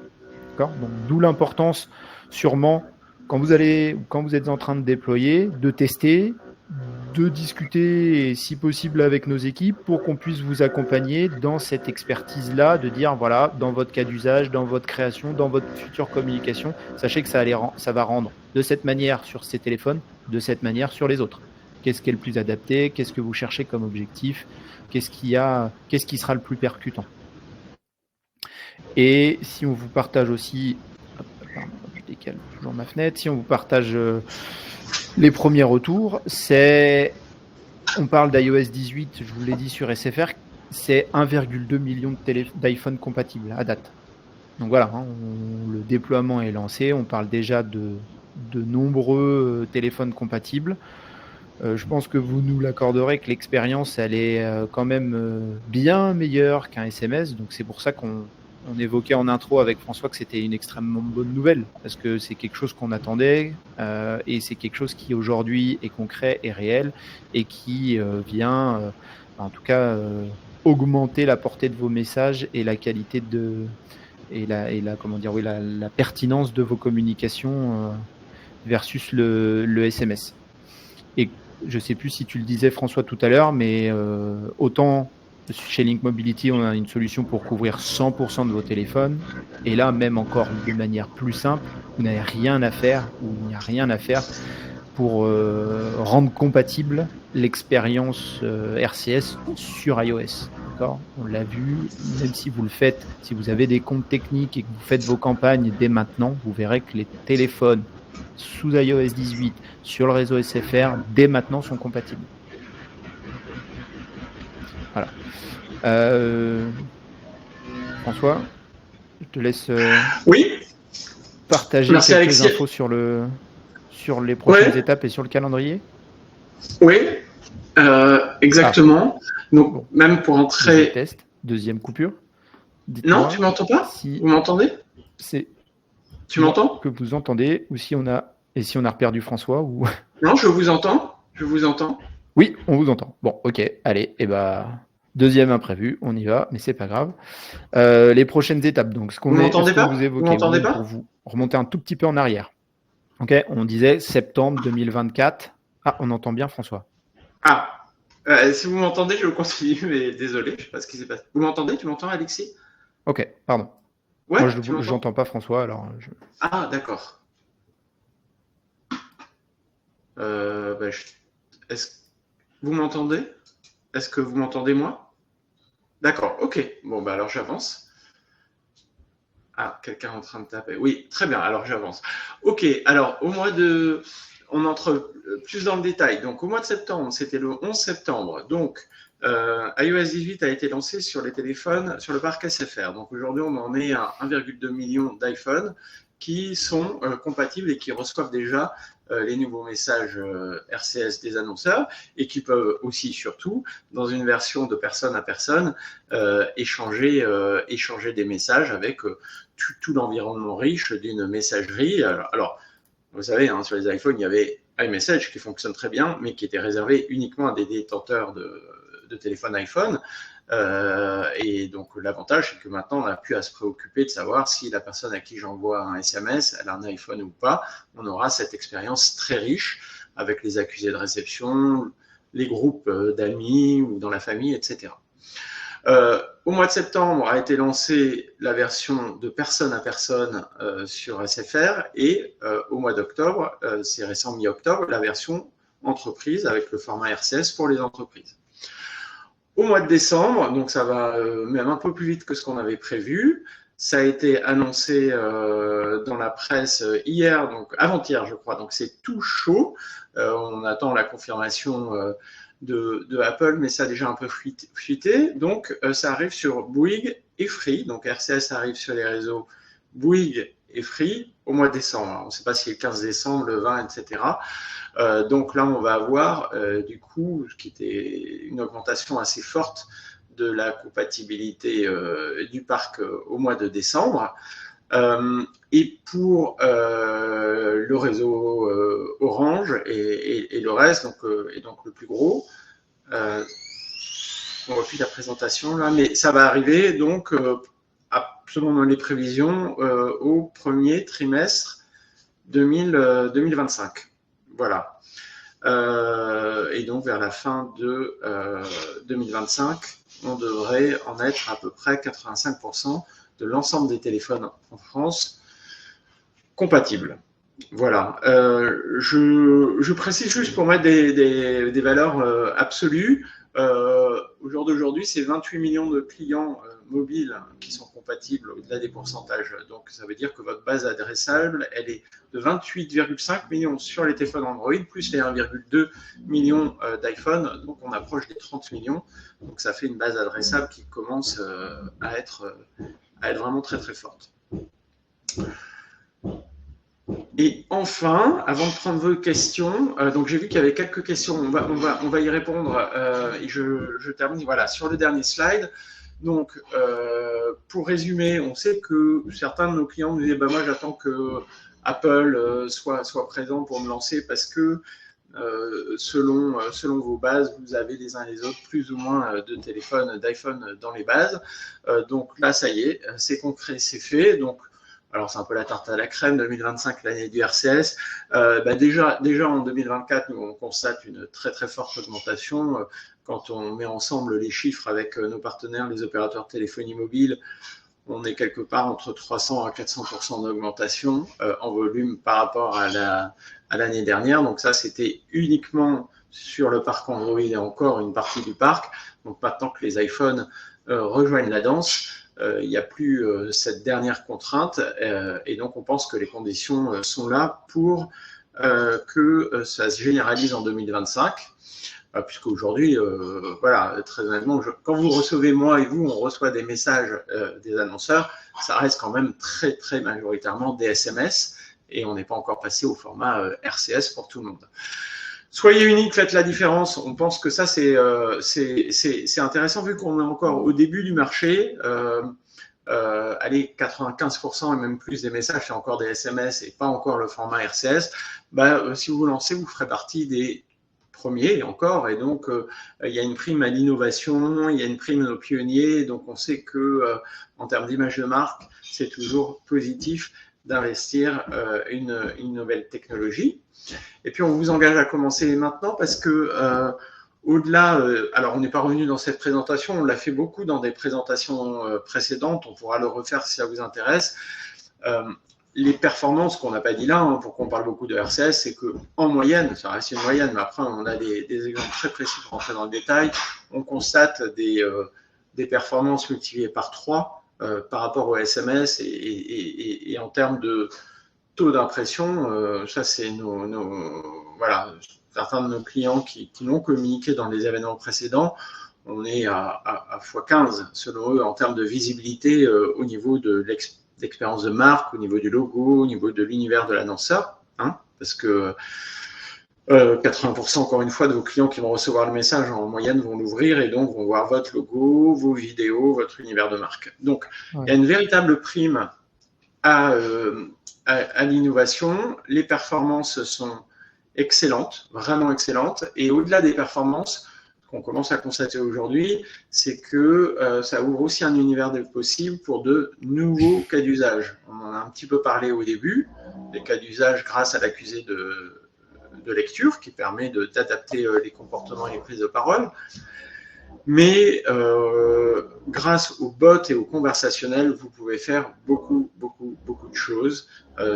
D'accord ? Donc, d'où l'importance, sûrement, quand vous êtes en train de déployer, de tester, de discuter, si possible, avec nos équipes pour qu'on puisse vous accompagner dans cette expertise-là, de dire, voilà, dans votre cas d'usage, dans votre création, dans votre future communication, sachez que ça va rendre de cette manière sur ces téléphones, de cette manière sur les autres. Qu'est-ce qui est le plus adapté? Qu'est-ce que vous cherchez comme objectif? Qu'est-ce qui sera le plus percutant? Et si on vous partage aussi, je décale toujours ma fenêtre, si on vous partage les premiers retours, on parle d'iOS 18, je vous l'ai dit sur SFR, c'est 1,2 million d'iPhone compatibles à date. Donc voilà, le déploiement est lancé, on parle déjà de nombreux téléphones compatibles. Je pense que vous nous l'accorderez que l'expérience, elle est quand même bien meilleure qu'un SMS, donc c'est pour ça qu'on évoquait en intro avec François que c'était une extrêmement bonne nouvelle, parce que c'est quelque chose qu'on attendait, et c'est quelque chose qui aujourd'hui est concret et réel, et qui vient, en tout cas, augmenter la portée de vos messages et la qualité la pertinence de vos communications versus le SMS. Et je ne sais plus si tu le disais, François, tout à l'heure, mais autant chez Link Mobility, on a une solution pour couvrir 100% de vos téléphones. Et là, même encore de manière plus simple, vous n'avez rien à faire, ou il n'y a rien à faire pour rendre compatible l'expérience RCS sur iOS. D'accord ? On l'a vu, même si vous le faites, si vous avez des comptes techniques et que vous faites vos campagnes dès maintenant, vous verrez que les téléphones sous iOS 18 sur le réseau SFR dès maintenant sont compatibles. Voilà. François, je te laisse partager quelques infos sur les prochaines étapes et sur le calendrier. Oui, exactement. Donc, Bon. même pour entrer... Test, deuxième coupure. Non, tu m'entends pas? Si vous m'entendez? Tu m'entends? Que vous entendez, ou si on a reperdu François ou... Non, je vous entends. Je vous entends. Oui, on vous entend. Bon, ok, allez, et deuxième imprévu, on y va, mais c'est pas grave. Les prochaines étapes, donc ce Vous m'entendez pas? vous évoquez, Vous m'entendez pas? pour vous remonter un tout petit peu en arrière. Ok, on disait septembre 2024. Ah, on entend bien François. Ah, si vous m'entendez, je continue, mais désolé, je sais pas ce qui s'est passé. Vous m'entendez? Tu m'entends, Alexis? Ok, pardon. Ouais, moi, je n'entends pas François, alors... Ah, d'accord. Vous m'entendez? Est-ce que vous m'entendez, moi? D'accord, ok. Bon, alors j'avance. Ah, quelqu'un est en train de taper. Oui, très bien, alors j'avance. Ok, alors au mois de... On entre plus dans le détail. Donc au mois de septembre, c'était le 11 septembre. Donc iOS 18 a été lancé sur les téléphones, sur le parc SFR. Donc aujourd'hui, on en est à 1,2 million d'iPhone qui sont compatibles et qui reçoivent déjà les nouveaux messages RCS des annonceurs et qui peuvent aussi, surtout, dans une version de personne à personne, échanger des messages avec tout l'environnement riche d'une messagerie. Alors, vous savez, sur les iPhones, il y avait iMessage qui fonctionne très bien, mais qui était réservé uniquement à des détenteurs de téléphones iPhone. Et donc, l'avantage, c'est que maintenant, on n'a plus à se préoccuper de savoir si la personne à qui j'envoie un SMS, elle a un iPhone ou pas. On aura cette expérience très riche avec les accusés de réception, les groupes d'amis ou dans la famille, etc. Au mois de septembre a été lancée la version de personne à personne sur SFR et au mois d'octobre, c'est récent mi-octobre, la version entreprise avec le format RCS pour les entreprises. Au mois de décembre, donc ça va même un peu plus vite que ce qu'on avait prévu, ça a été annoncé dans la presse hier, donc avant-hier je crois, donc c'est tout chaud. On attend la confirmation de Apple, mais ça a déjà un peu fuité. Donc ça arrive sur Bouygues et Free, donc RCS arrive sur les réseaux Bouygues et Free au mois de décembre. On ne sait pas si c'est le 15 décembre, le 20, etc. Donc là, on va avoir du coup, ce qui était une augmentation assez forte de la compatibilité du parc au mois de décembre. Et pour le réseau Orange et le reste, et donc le plus gros, on refile la présentation là, mais ça va arriver donc, selon les prévisions, au premier trimestre 2025. Voilà. Et donc vers la fin de 2025, on devrait en être à peu près 85% de l'ensemble des téléphones en France compatibles. Voilà. Je précise juste pour mettre des valeurs absolues. Au jour d'aujourd'hui, c'est 28 millions de clients mobiles qui sont compatibles au-delà des pourcentages. Donc, ça veut dire que votre base adressable, elle est de 28,5 millions sur les téléphones Android, plus les 1,2 millions d'iPhone. Donc, on approche des 30 millions. Donc, ça fait une base adressable qui commence à être vraiment très, très forte. Et enfin, avant de prendre vos questions, donc j'ai vu qu'il y avait quelques questions, on va y répondre et je termine voilà, sur le dernier slide. Donc, pour résumer, on sait que certains de nos clients nous disaient moi j'attends que Apple soit présent pour me lancer parce que selon vos bases, vous avez les uns les autres plus ou moins de téléphones, d'iPhone dans les bases. Donc là, ça y est, c'est concret, c'est fait. Donc, alors c'est un peu la tarte à la crème, 2025, l'année du RCS. Déjà en 2024, nous, on constate une très très forte augmentation. Quand on met ensemble les chiffres avec nos partenaires, les opérateurs de téléphonie mobile, on est quelque part entre 300 à 400% d'augmentation en volume par rapport à l'année dernière. Donc ça, c'était uniquement sur le parc Android et encore une partie du parc. Donc maintenant que les iPhones rejoignent la danse, il n'y a plus cette dernière contrainte et donc on pense que les conditions sont là pour que ça se généralise en 2025. Puisque aujourd'hui, voilà, très honnêtement, quand vous recevez, moi et vous, on reçoit des messages des annonceurs, ça reste quand même très, très majoritairement des SMS et on n'est pas encore passé au format RCS pour tout le monde. soyez unique, faites la différence. On pense que ça, c'est intéressant vu qu'on est encore au début du marché. Allez, 95% et même plus des messages, c'est encore des SMS et pas encore le format RCS. Si vous vous lancez, vous ferez partie des premiers et encore. Et donc, il y a une prime à l'innovation, il y a une prime aux pionniers. Donc, on sait que en termes d'image de marque, c'est toujours positif d'investir une nouvelle technologie. Et puis, on vous engage à commencer maintenant parce que au-delà, alors on n'est pas revenu dans cette présentation, on l'a fait beaucoup dans des présentations précédentes, on pourra le refaire si ça vous intéresse. Les performances qu'on n'a pas dit là, pourquoi on parle beaucoup de RCS, c'est qu'en moyenne, ça reste une moyenne, mais après on a des exemples très précis pour rentrer dans le détail, on constate des performances multipliées par 3 par rapport au SMS et en termes de taux d'impression, ça c'est voilà, certains de nos clients qui l'ont communiqué dans les événements précédents, on est à x15 selon eux en termes de visibilité au niveau de l'expérience de marque, au niveau du logo, au niveau de l'univers de l'annonceur, parce que 80% encore une fois de vos clients qui vont recevoir le message en moyenne vont l'ouvrir et donc vont voir votre logo, vos vidéos, votre univers de marque. Donc il y a une véritable prime à l'innovation, les performances sont excellentes, vraiment excellentes, et au-delà des performances, ce qu'on commence à constater aujourd'hui, c'est que ça ouvre aussi un univers de possibles pour de nouveaux cas d'usage. On en a un petit peu parlé au début, des cas d'usage grâce à l'accusé de lecture qui permet d'adapter les comportements et les prises de parole. Mais grâce aux bots et au conversationnel, vous pouvez faire beaucoup de choses.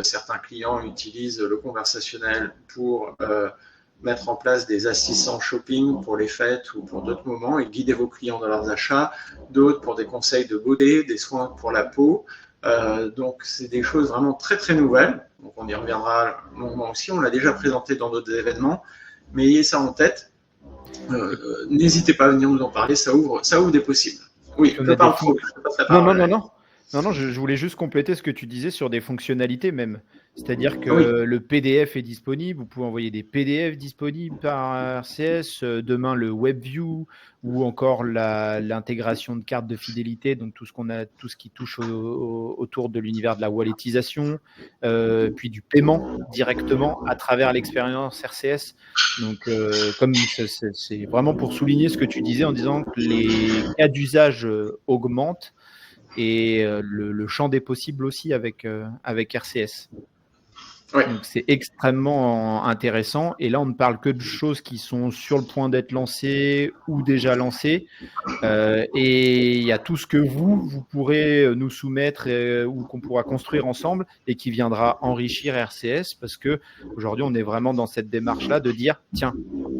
Certains clients utilisent le conversationnel pour mettre en place des assistants shopping pour les fêtes ou pour d'autres moments et guider vos clients dans leurs achats. D'autres pour des conseils de beauté, des soins pour la peau. Donc, c'est des choses vraiment très nouvelles. Donc, on y reviendra longuement aussi. On l'a déjà présenté dans d'autres événements. Mais ayez ça en tête. N'hésitez pas à venir nous en parler, ça ouvre des possibles. Oui, je parle trop. Non, je voulais juste compléter ce que tu disais sur des fonctionnalités même. C'est-à-dire que le PDF est disponible, vous pouvez envoyer des PDF disponibles par RCS, demain le WebView ou encore l'intégration de cartes de fidélité, donc tout ce qui touche autour de l'univers de la walletisation, puis du paiement directement à travers l'expérience RCS. Donc, comme c'est vraiment pour souligner ce que tu disais en disant que les cas d'usage augmentent et le champ des possibles aussi avec RCS. Ouais. Donc, c'est extrêmement intéressant. Et là, on ne parle que de choses qui sont sur le point d'être lancées ou déjà lancées. Et il y a tout ce que vous pourrez nous soumettre ou qu'on pourra construire ensemble et qui viendra enrichir RCS parce qu'aujourd'hui, on est vraiment dans cette démarche-là de dire, tiens,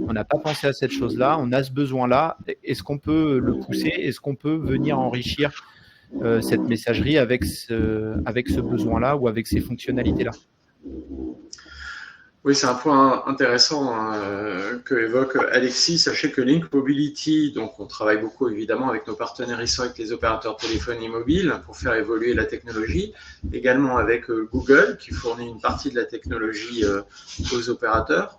on n'a pas pensé à cette chose-là, on a ce besoin-là. Est-ce qu'on peut le pousser? Est-ce qu'on peut venir enrichir cette messagerie avec ce besoin-là ou avec ces fonctionnalités-là? Oui, c'est un point intéressant que évoque Alexis. Sachez que Link Mobility, donc on travaille beaucoup évidemment avec nos partenaires historiques, les opérateurs de téléphonie mobile, pour faire évoluer la technologie. Également avec Google, qui fournit une partie de la technologie aux opérateurs.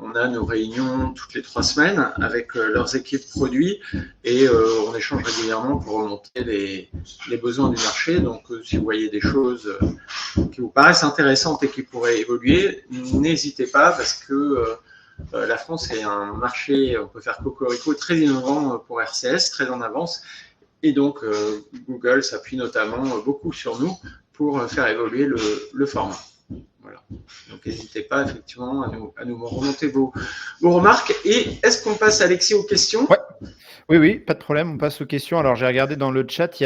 On a nos réunions toutes les 3 semaines avec leurs équipes produits et on échange régulièrement pour remonter les besoins du marché. Donc, si vous voyez des choses qui vous paraissent intéressantes et qui pourraient évoluer, n'hésitez pas parce que la France est un marché, on peut faire cocorico, très innovant pour RCS, très en avance. Et donc, Google s'appuie notamment beaucoup sur nous pour faire évoluer le format. Voilà. Donc, n'hésitez pas effectivement à nous remonter vos remarques. Et est-ce qu'on passe, Alexis, aux questions? Oui, pas de problème, on passe aux questions. Alors, j'ai regardé dans le chat, il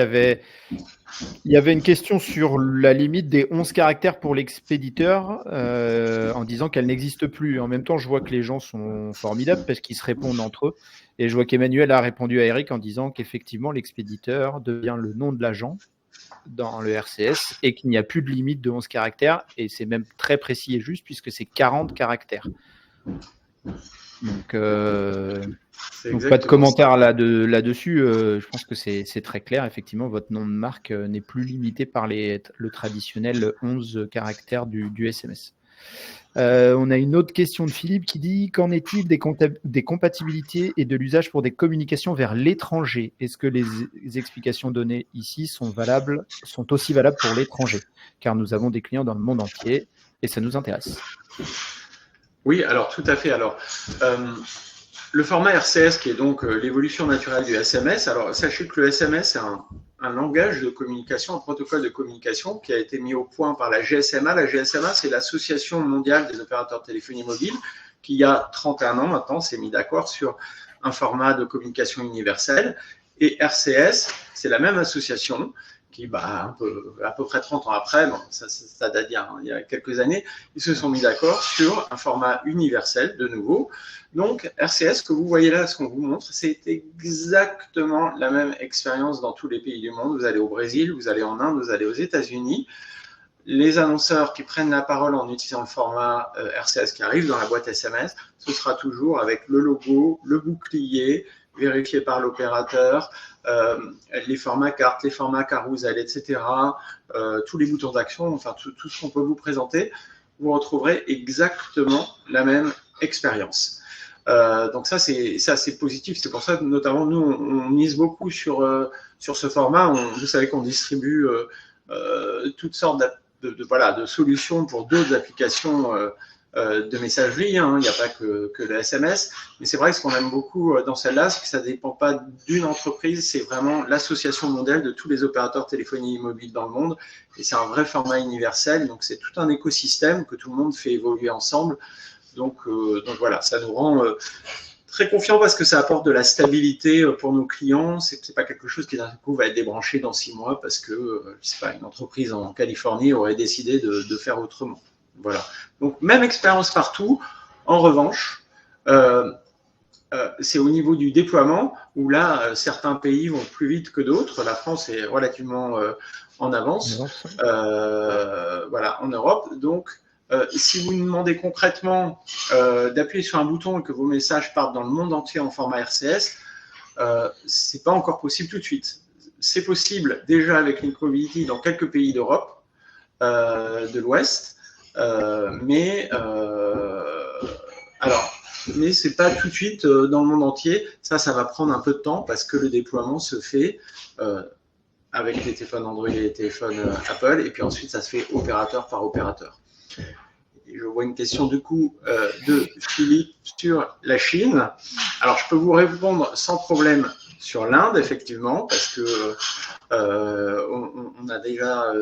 y avait une question sur la limite des 11 caractères pour l'expéditeur en disant qu'elle n'existe plus. En même temps, je vois que les gens sont formidables parce qu'ils se répondent entre eux. Et je vois qu'Emmanuel a répondu à Eric en disant qu'effectivement, l'expéditeur devient le nom de l'agent dans le RCS et qu'il n'y a plus de limite de 11 caractères et c'est même très précis et juste puisque c'est 40 caractères. Donc pas de commentaire là-dessus. Je pense que c'est très clair. Effectivement, votre nom de marque n'est plus limité par le traditionnel 11 caractères du SMS. On a une autre question de Philippe qui dit: qu'en est-il des compatibilités et de l'usage pour des communications vers l'étranger? Est-ce que les explications données ici sont aussi valables pour l'étranger? Car nous avons des clients dans le monde entier et ça nous intéresse. Oui, alors tout à fait. Alors, le format RCS, qui est donc l'évolution naturelle du SMS, alors sachez que le SMS est un langage de communication, un protocole de communication qui a été mis au point par la GSMA. La GSMA, c'est l'Association mondiale des opérateurs de téléphonie mobile, qui il y a 31 ans maintenant s'est mis d'accord sur un format de communication universelle. Et RCS, c'est la même association qui, à peu près 30 ans après, bon, ça date il y a quelques années, ils se sont mis d'accord sur un format universel, de nouveau. Donc, RCS, ce que vous voyez là, ce qu'on vous montre, c'est exactement la même expérience dans tous les pays du monde. Vous allez au Brésil, vous allez en Inde, vous allez aux États-Unis. Les annonceurs qui prennent la parole en utilisant le format RCS qui arrive dans la boîte SMS, ce sera toujours avec le logo, le bouclier, vérifié par l'opérateur, les formats cartes, les formats carousel, etc., tous les boutons d'action, enfin tout ce qu'on peut vous présenter, vous retrouverez exactement la même expérience. Donc ça c'est positif, c'est pour ça que notamment nous on mise beaucoup sur ce format. Vous savez qu'on distribue toutes sortes de solutions pour d'autres applications de messagerie, hein. Il n'y a pas que le SMS, mais c'est vrai que ce qu'on aime beaucoup dans celle-là, c'est que ça ne dépend pas d'une entreprise, c'est vraiment l'association mondiale de tous les opérateurs de téléphonie mobile dans le monde, et c'est un vrai format universel, donc c'est tout un écosystème que tout le monde fait évoluer ensemble. Donc voilà, ça nous rend très confiants parce que ça apporte de la stabilité pour nos clients. C'est pas quelque chose qui d'un coup va être débranché dans 6 mois parce que je sais pas, une entreprise en Californie aurait décidé de faire autrement. Voilà. Donc même expérience partout. En revanche, c'est au niveau du déploiement où là certains pays vont plus vite que d'autres. La France est relativement en avance. Voilà, en Europe. Donc si vous nous demandez concrètement d'appuyer sur un bouton et que vos messages partent dans le monde entier en format RCS, c'est pas encore possible tout de suite. C'est possible déjà avec Link Mobility dans quelques pays d'Europe, de l'Ouest, mais c'est pas tout de suite dans le monde entier. Ça va prendre un peu de temps parce que le déploiement se fait avec les téléphones Android et les téléphones Apple, et puis ensuite ça se fait opérateur par opérateur. Je vois une question du coup de Philippe sur la Chine. Alors je peux vous répondre sans problème sur l'Inde, effectivement, parce que on a déjà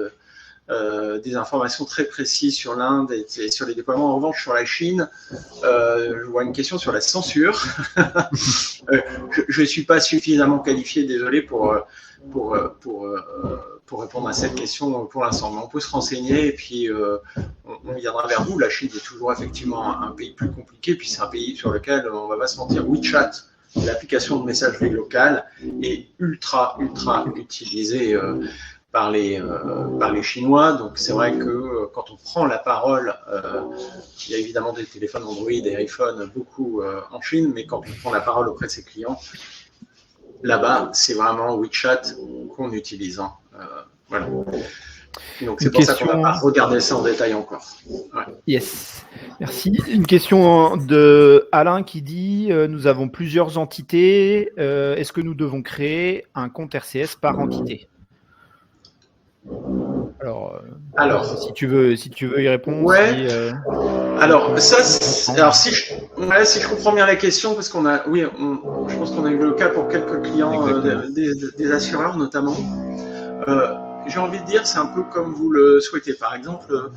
des informations très précises sur l'Inde et sur les déploiements. En revanche, sur la Chine, je vois une question sur la censure. Je ne suis pas suffisamment qualifié, désolé, pour répondre à cette question pour l'instant. Mais on peut se renseigner et puis on viendra vers vous. La Chine est toujours effectivement un pays plus compliqué, puis c'est un pays sur lequel, on ne va pas se mentir, WeChat, l'application de messagerie locale, est ultra utilisée par les Chinois. Donc c'est vrai que quand on prend la parole, il y a évidemment des téléphones Android et iPhone beaucoup en Chine, mais quand on prend la parole auprès de ses clients, là-bas, c'est vraiment WeChat qu'on utilise. Hein. Voilà. Donc c'est pour ça qu'on va pas regarder ça en détail encore. Ouais. Yes, merci. Une question de Alain qui dit nous avons plusieurs entités. Est-ce que nous devons créer un compte RCS par entité? Alors, si tu veux y répondre. Ouais. Alors si je comprends bien la question, parce qu'on a, oui, je pense qu'on a eu le cas pour quelques clients des assureurs notamment. J'ai envie de dire, c'est un peu comme vous le souhaitez. Par exemple,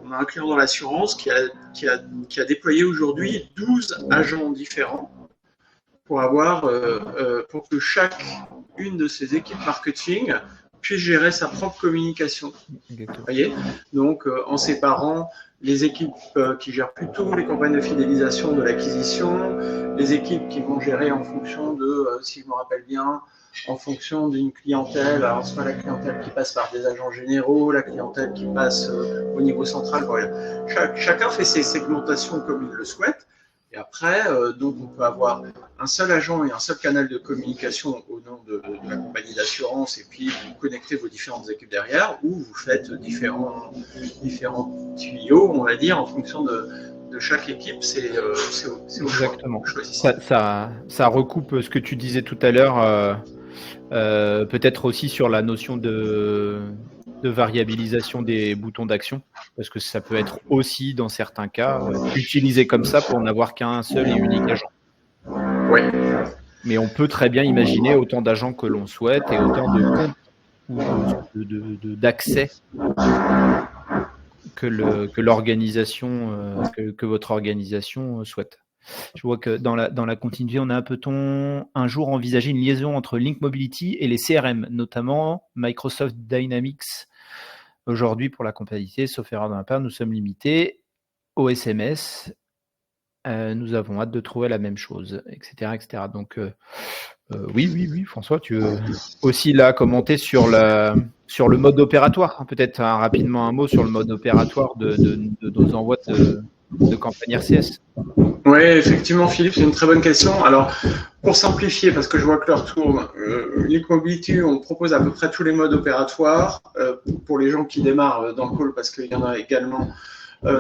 on a un client dans l'assurance qui a déployé aujourd'hui 12 agents différents pour que chaque une de ses équipes marketing puisse gérer sa propre communication. Vous voyez ? Donc, en séparant les équipes qui gèrent plutôt les campagnes de fidélisation, de l'acquisition, les équipes qui vont gérer en fonction de, si je me rappelle bien, en fonction d'une clientèle, alors soit la clientèle qui passe par des agents généraux, la clientèle qui passe au niveau central. Voilà. Chacun fait ses segmentations comme il le souhaite. Et après, donc on peut avoir un seul agent et un seul canal de communication au nom de la compagnie d'assurance, et puis vous connectez vos différentes équipes derrière, ou vous faites différents tuyaux, on va dire, en fonction de chaque équipe. C'est au Exactement. choix. Ça recoupe ce que tu disais tout à l'heure, peut-être aussi sur la notion de variabilisation des boutons d'action, parce que ça peut être aussi, dans certains cas, utilisé comme ça pour n'avoir qu'un seul et unique agent. Oui. Mais on peut très bien imaginer autant d'agents que l'on souhaite et autant de comptes ou d'accès que l'organisation, que votre organisation souhaite. Je vois que dans la continuité, on a peut-on un jour envisager une liaison entre Link Mobility et les CRM, notamment Microsoft Dynamics. Aujourd'hui, pour la comptabilité, sauf erreur de ma part, nous sommes limités au SMS. Nous avons hâte de trouver la même chose, etc. etc. Donc, oui, François, tu veux aussi là commenter sur le mode opératoire, hein, peut-être rapidement un mot sur le mode opératoire de nos envois de campagne RCS. Oui, effectivement, Philippe, c'est une très bonne question. Alors, pour simplifier, parce que je vois que l'heure tourne, Link Mobility, on propose à peu près tous les modes opératoires pour les gens qui démarrent dans le call, parce qu'il y en a également.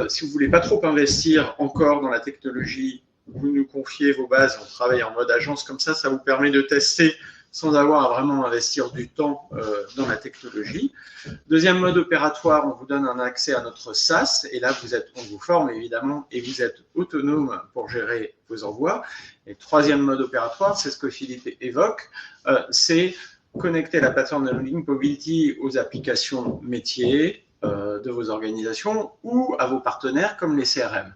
Si vous ne voulez pas trop investir encore dans la technologie, vous nous confiez vos bases, on travaille en mode agence comme ça vous permet de tester sans avoir à vraiment investir du temps dans la technologie. Deuxième mode opératoire, on vous donne un accès à notre SaaS, et là, on vous forme évidemment, et vous êtes autonome pour gérer vos envois. Et troisième mode opératoire, c'est ce que Philippe évoque, c'est connecter la plateforme de Link Mobility aux applications métiers de vos organisations ou à vos partenaires comme les CRM.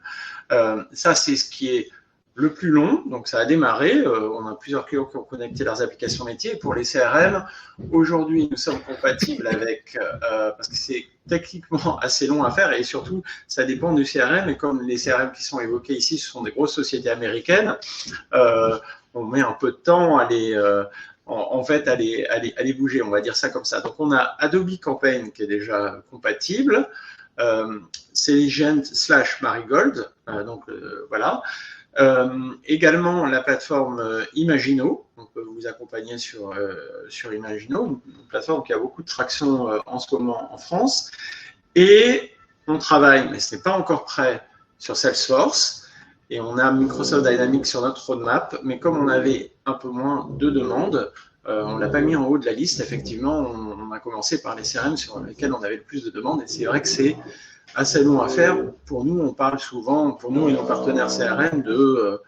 Ça, c'est ce qui est le plus long, donc ça a démarré, on a plusieurs clients qui ont connecté leurs applications métiers. Et pour les CRM, aujourd'hui, nous sommes compatibles avec, parce que c'est techniquement assez long à faire, et surtout, ça dépend du CRM, et comme les CRM qui sont évoqués ici, ce sont des grosses sociétés américaines, on met un peu de temps à les... en fait, à les bouger, on va dire ça comme ça. Donc, on a Adobe Campaign qui est déjà compatible, Selligent / Marigold, donc voilà. Également la plateforme Imagino, on peut vous accompagner sur Imagino, une plateforme qui a beaucoup de traction en ce moment en France. Et on travaille, mais ce n'est pas encore prêt, sur Salesforce. Et on a Microsoft Dynamics sur notre roadmap, mais comme on avait un peu moins de demandes, on ne l'a pas mis en haut de la liste. Effectivement, on a commencé par les CRM sur lesquels on avait le plus de demandes, et c'est vrai que c'est assez long à faire. Pour nous, on parle souvent, pour nous et nos partenaires CRM, de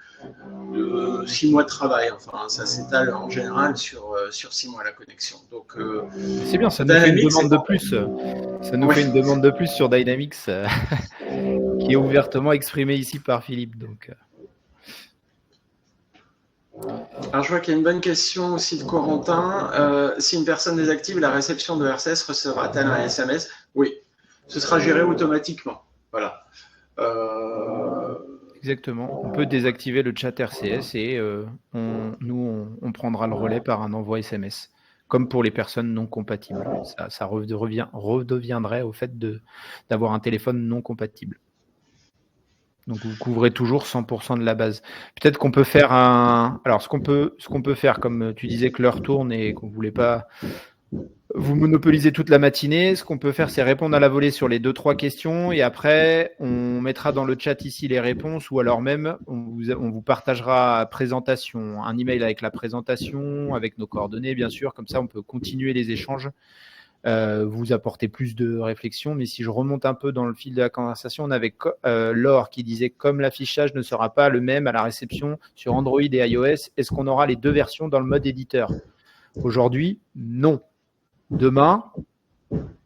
6 mois de travail. Enfin, ça s'étale en général sur 6 mois la connexion. Donc, c'est bien, ça nous fait une demande de plus. Ça nous fait une demande de plus sur Dynamics qui est ouvertement exprimée ici par Philippe. Donc, alors, je vois qu'il y a une bonne question aussi de Corentin. Si une personne désactive la réception de RCS, recevra-t-elle un SMS? Oui. Ce sera géré automatiquement. Voilà. Exactement. On peut désactiver le chat RCS et on prendra le relais par un envoi SMS, comme pour les personnes non compatibles. Ça redeviendrait au fait d'avoir un téléphone non compatible. Donc, vous couvrez toujours 100% de la base. Peut-être qu'on peut faire Alors, ce qu'on peut faire, comme tu disais que l'heure tourne et qu'on ne voulait pas vous monopolisez toute la matinée. Ce qu'on peut faire, c'est répondre à la volée sur les 2-3 questions et après, on mettra dans le chat ici les réponses ou alors même, on vous partagera un email avec la présentation, avec nos coordonnées, bien sûr. Comme ça, on peut continuer les échanges, vous apporter plus de réflexion. Mais si je remonte un peu dans le fil de la conversation, on avait Laure qui disait « Comme l'affichage ne sera pas le même à la réception sur Android et iOS, est-ce qu'on aura les deux versions dans le mode éditeur ?» Aujourd'hui, non. Demain,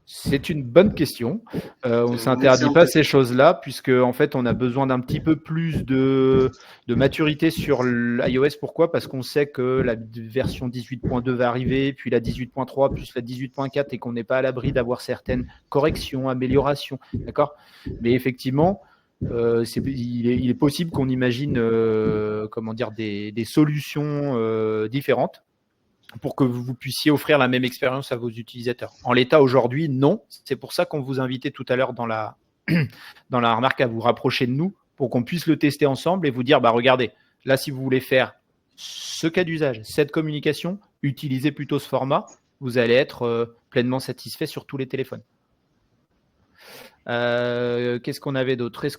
c'est une bonne question. On ne s'interdit pas ces choses-là, puisque en fait, on a besoin d'un petit peu plus de maturité sur l'iOS. Pourquoi? Parce qu'on sait que la version 18.2 va arriver, puis la 18.3, plus la 18.4, et qu'on n'est pas à l'abri d'avoir certaines corrections, améliorations. D'accord? Mais effectivement, il est possible qu'on imagine des solutions différentes pour que vous puissiez offrir la même expérience à vos utilisateurs. En l'état aujourd'hui, non. C'est pour ça qu'on vous invitait tout à l'heure dans la remarque à vous rapprocher de nous pour qu'on puisse le tester ensemble et vous dire, regardez, là, si vous voulez faire ce cas d'usage, cette communication, utilisez plutôt ce format. Vous allez être pleinement satisfait sur tous les téléphones. Qu'est-ce qu'on avait d'autre? Est-ce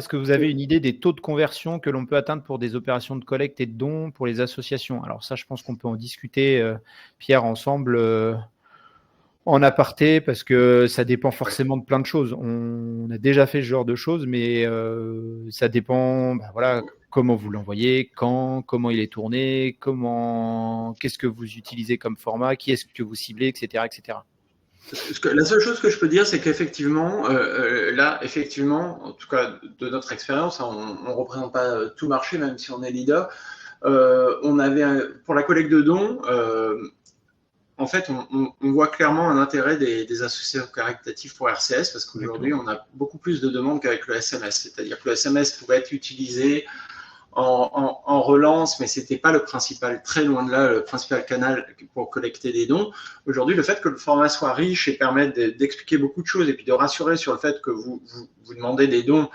que vous avez une idée des taux de conversion que l'on peut atteindre pour des opérations de collecte et de dons pour les associations? Alors ça, je pense qu'on peut en discuter, Pierre, ensemble en aparté, parce que ça dépend forcément de plein de choses. On a déjà fait ce genre de choses, mais ça dépend, voilà, comment vous l'envoyez, quand, comment il est tourné, qu'est-ce que vous utilisez comme format, qui est-ce que vous ciblez, etc., etc. La seule chose que je peux dire, c'est qu'effectivement, là, effectivement, en tout cas de notre expérience, on ne représente pas tout le marché, même si on est leader. On avait, pour la collecte de dons, en fait, on voit clairement un intérêt des associations caritatives pour RCS, parce qu'aujourd'hui, on a beaucoup plus de demandes qu'avec le SMS. C'est-à-dire que le SMS pouvait être utilisé en relance, mais c'était pas le principal, très loin de là, le principal canal pour collecter des dons. Aujourd'hui, le fait que le format soit riche et permette d'expliquer beaucoup de choses et puis de rassurer sur le fait que vous demandez des dons,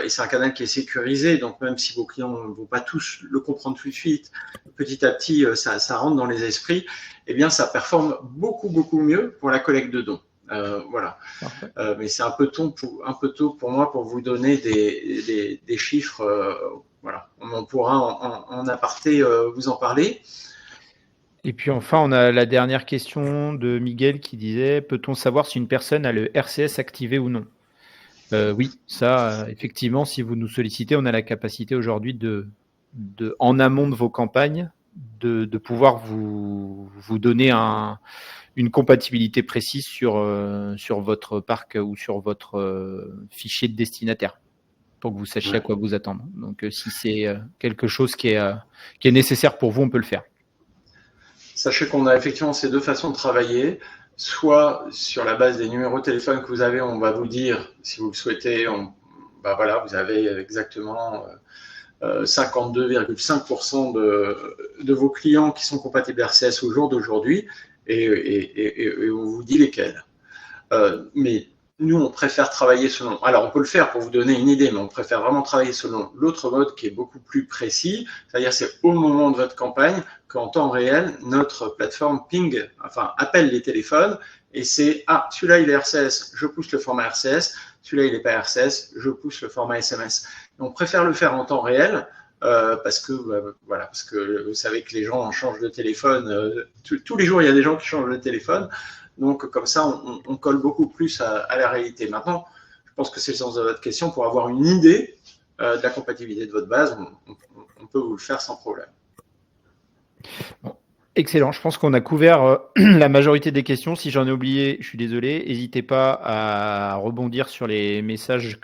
et c'est un canal qui est sécurisé, donc même si vos clients ne vont pas tous le comprendre tout de suite, petit à petit, ça rentre dans les esprits, eh bien, ça performe beaucoup, beaucoup mieux pour la collecte de dons. Voilà. Mais c'est un peu tôt pour moi pour vous donner des chiffres. Voilà. On pourra en aparté vous en parler. Et puis enfin, on a la dernière question de Miguel qui disait: peut-on savoir si une personne a le RCS activé ou non? Oui, ça, effectivement, si vous nous sollicitez, on a la capacité aujourd'hui en amont de vos campagnes, de pouvoir vous donner une compatibilité précise sur votre parc ou sur votre fichier de destinataire, pour que vous sachiez à quoi vous attendre. Donc, si c'est quelque chose qui est nécessaire pour vous, on peut le faire. Sachez qu'on a effectivement ces deux façons de travailler. Soit sur la base des numéros de téléphone que vous avez, on va vous dire, si vous le souhaitez, voilà, vous avez exactement 52,5% de vos clients qui sont compatibles RCS au jour d'aujourd'hui, et on vous dit lesquels. Mais nous, on préfère travailler selon… Alors, on peut le faire pour vous donner une idée, mais on préfère vraiment travailler selon l'autre mode qui est beaucoup plus précis. C'est-à-dire, c'est au moment de votre campagne qu'en temps réel, notre plateforme ping, enfin, appelle les téléphones et c'est « Ah, celui-là, il est RCS, je pousse le format RCS. Celui-là, il n'est pas RCS, je pousse le format SMS. » On préfère le faire en temps réel parce que vous savez que les gens changent de téléphone. Tous les jours, il y a des gens qui changent de téléphone. Donc, comme ça, on colle beaucoup plus à la réalité. Maintenant, je pense que c'est le sens de votre question. Pour avoir une idée de la compatibilité de votre base, on peut vous le faire sans problème. Bon, excellent. Je pense qu'on a couvert la majorité des questions. Si j'en ai oublié, je suis désolé. N'hésitez pas à rebondir sur les messages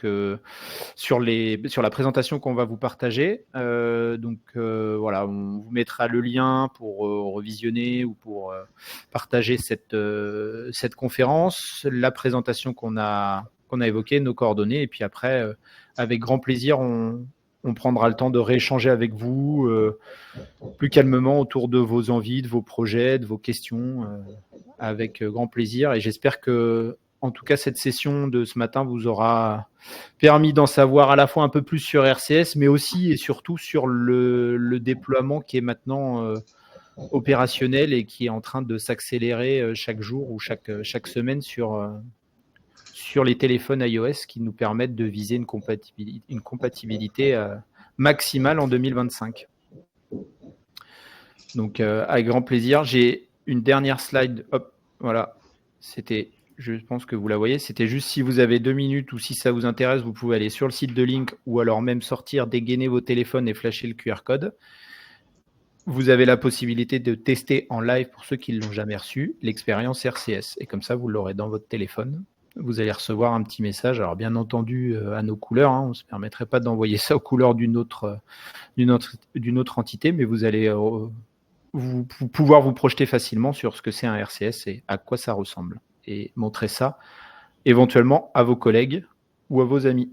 sur la présentation qu'on va vous partager. Voilà, on vous mettra le lien pour revisionner ou pour partager cette conférence, la présentation qu'on a évoquée, nos coordonnées, et puis après, avec grand plaisir, on prendra le temps de rééchanger avec vous plus calmement autour de vos envies, de vos projets, de vos questions, avec grand plaisir. Et j'espère que, en tout cas, cette session de ce matin vous aura permis d'en savoir à la fois un peu plus sur RCS, mais aussi et surtout sur le déploiement qui est maintenant opérationnel et qui est en train de s'accélérer chaque jour ou chaque semaine sur les téléphones iOS, qui nous permettent de viser une compatibilité maximale en 2025. Donc, avec grand plaisir. J'ai une dernière slide. Hop, voilà. Je pense que vous la voyez. C'était juste, si vous avez 2 minutes ou si ça vous intéresse, vous pouvez aller sur le site de Lync ou alors même sortir, dégainer vos téléphones et flasher le QR code. Vous avez la possibilité de tester en live, pour ceux qui ne l'ont jamais reçu, l'expérience RCS. Et comme ça, vous l'aurez dans votre téléphone. Vous allez recevoir un petit message. Alors, bien entendu, à nos couleurs. On ne se permettrait pas d'envoyer ça aux couleurs d'une autre entité, mais vous allez pouvoir vous projeter facilement sur ce que c'est un RCS et à quoi ça ressemble. Et montrer ça éventuellement à vos collègues ou à vos amis.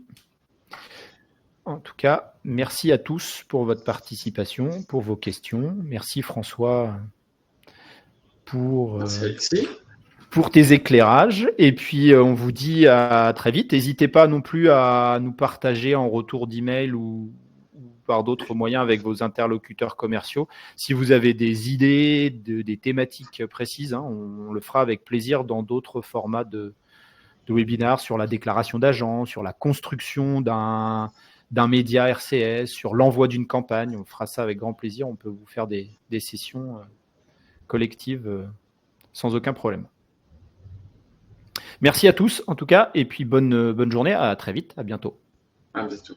En tout cas, merci à tous pour votre participation, pour vos questions. Merci François pour tes éclairages. Et puis, on vous dit à très vite. N'hésitez pas non plus à nous partager en retour d'email ou par d'autres moyens avec vos interlocuteurs commerciaux. Si vous avez des idées, des thématiques précises, hein, on le fera avec plaisir dans d'autres formats de webinaires sur la déclaration d'agent, sur la construction d'un média RCS, sur l'envoi d'une campagne. On fera ça avec grand plaisir. On peut vous faire des sessions collectives sans aucun problème. Merci à tous en tout cas, et puis bonne journée, à très vite, à bientôt. À bientôt.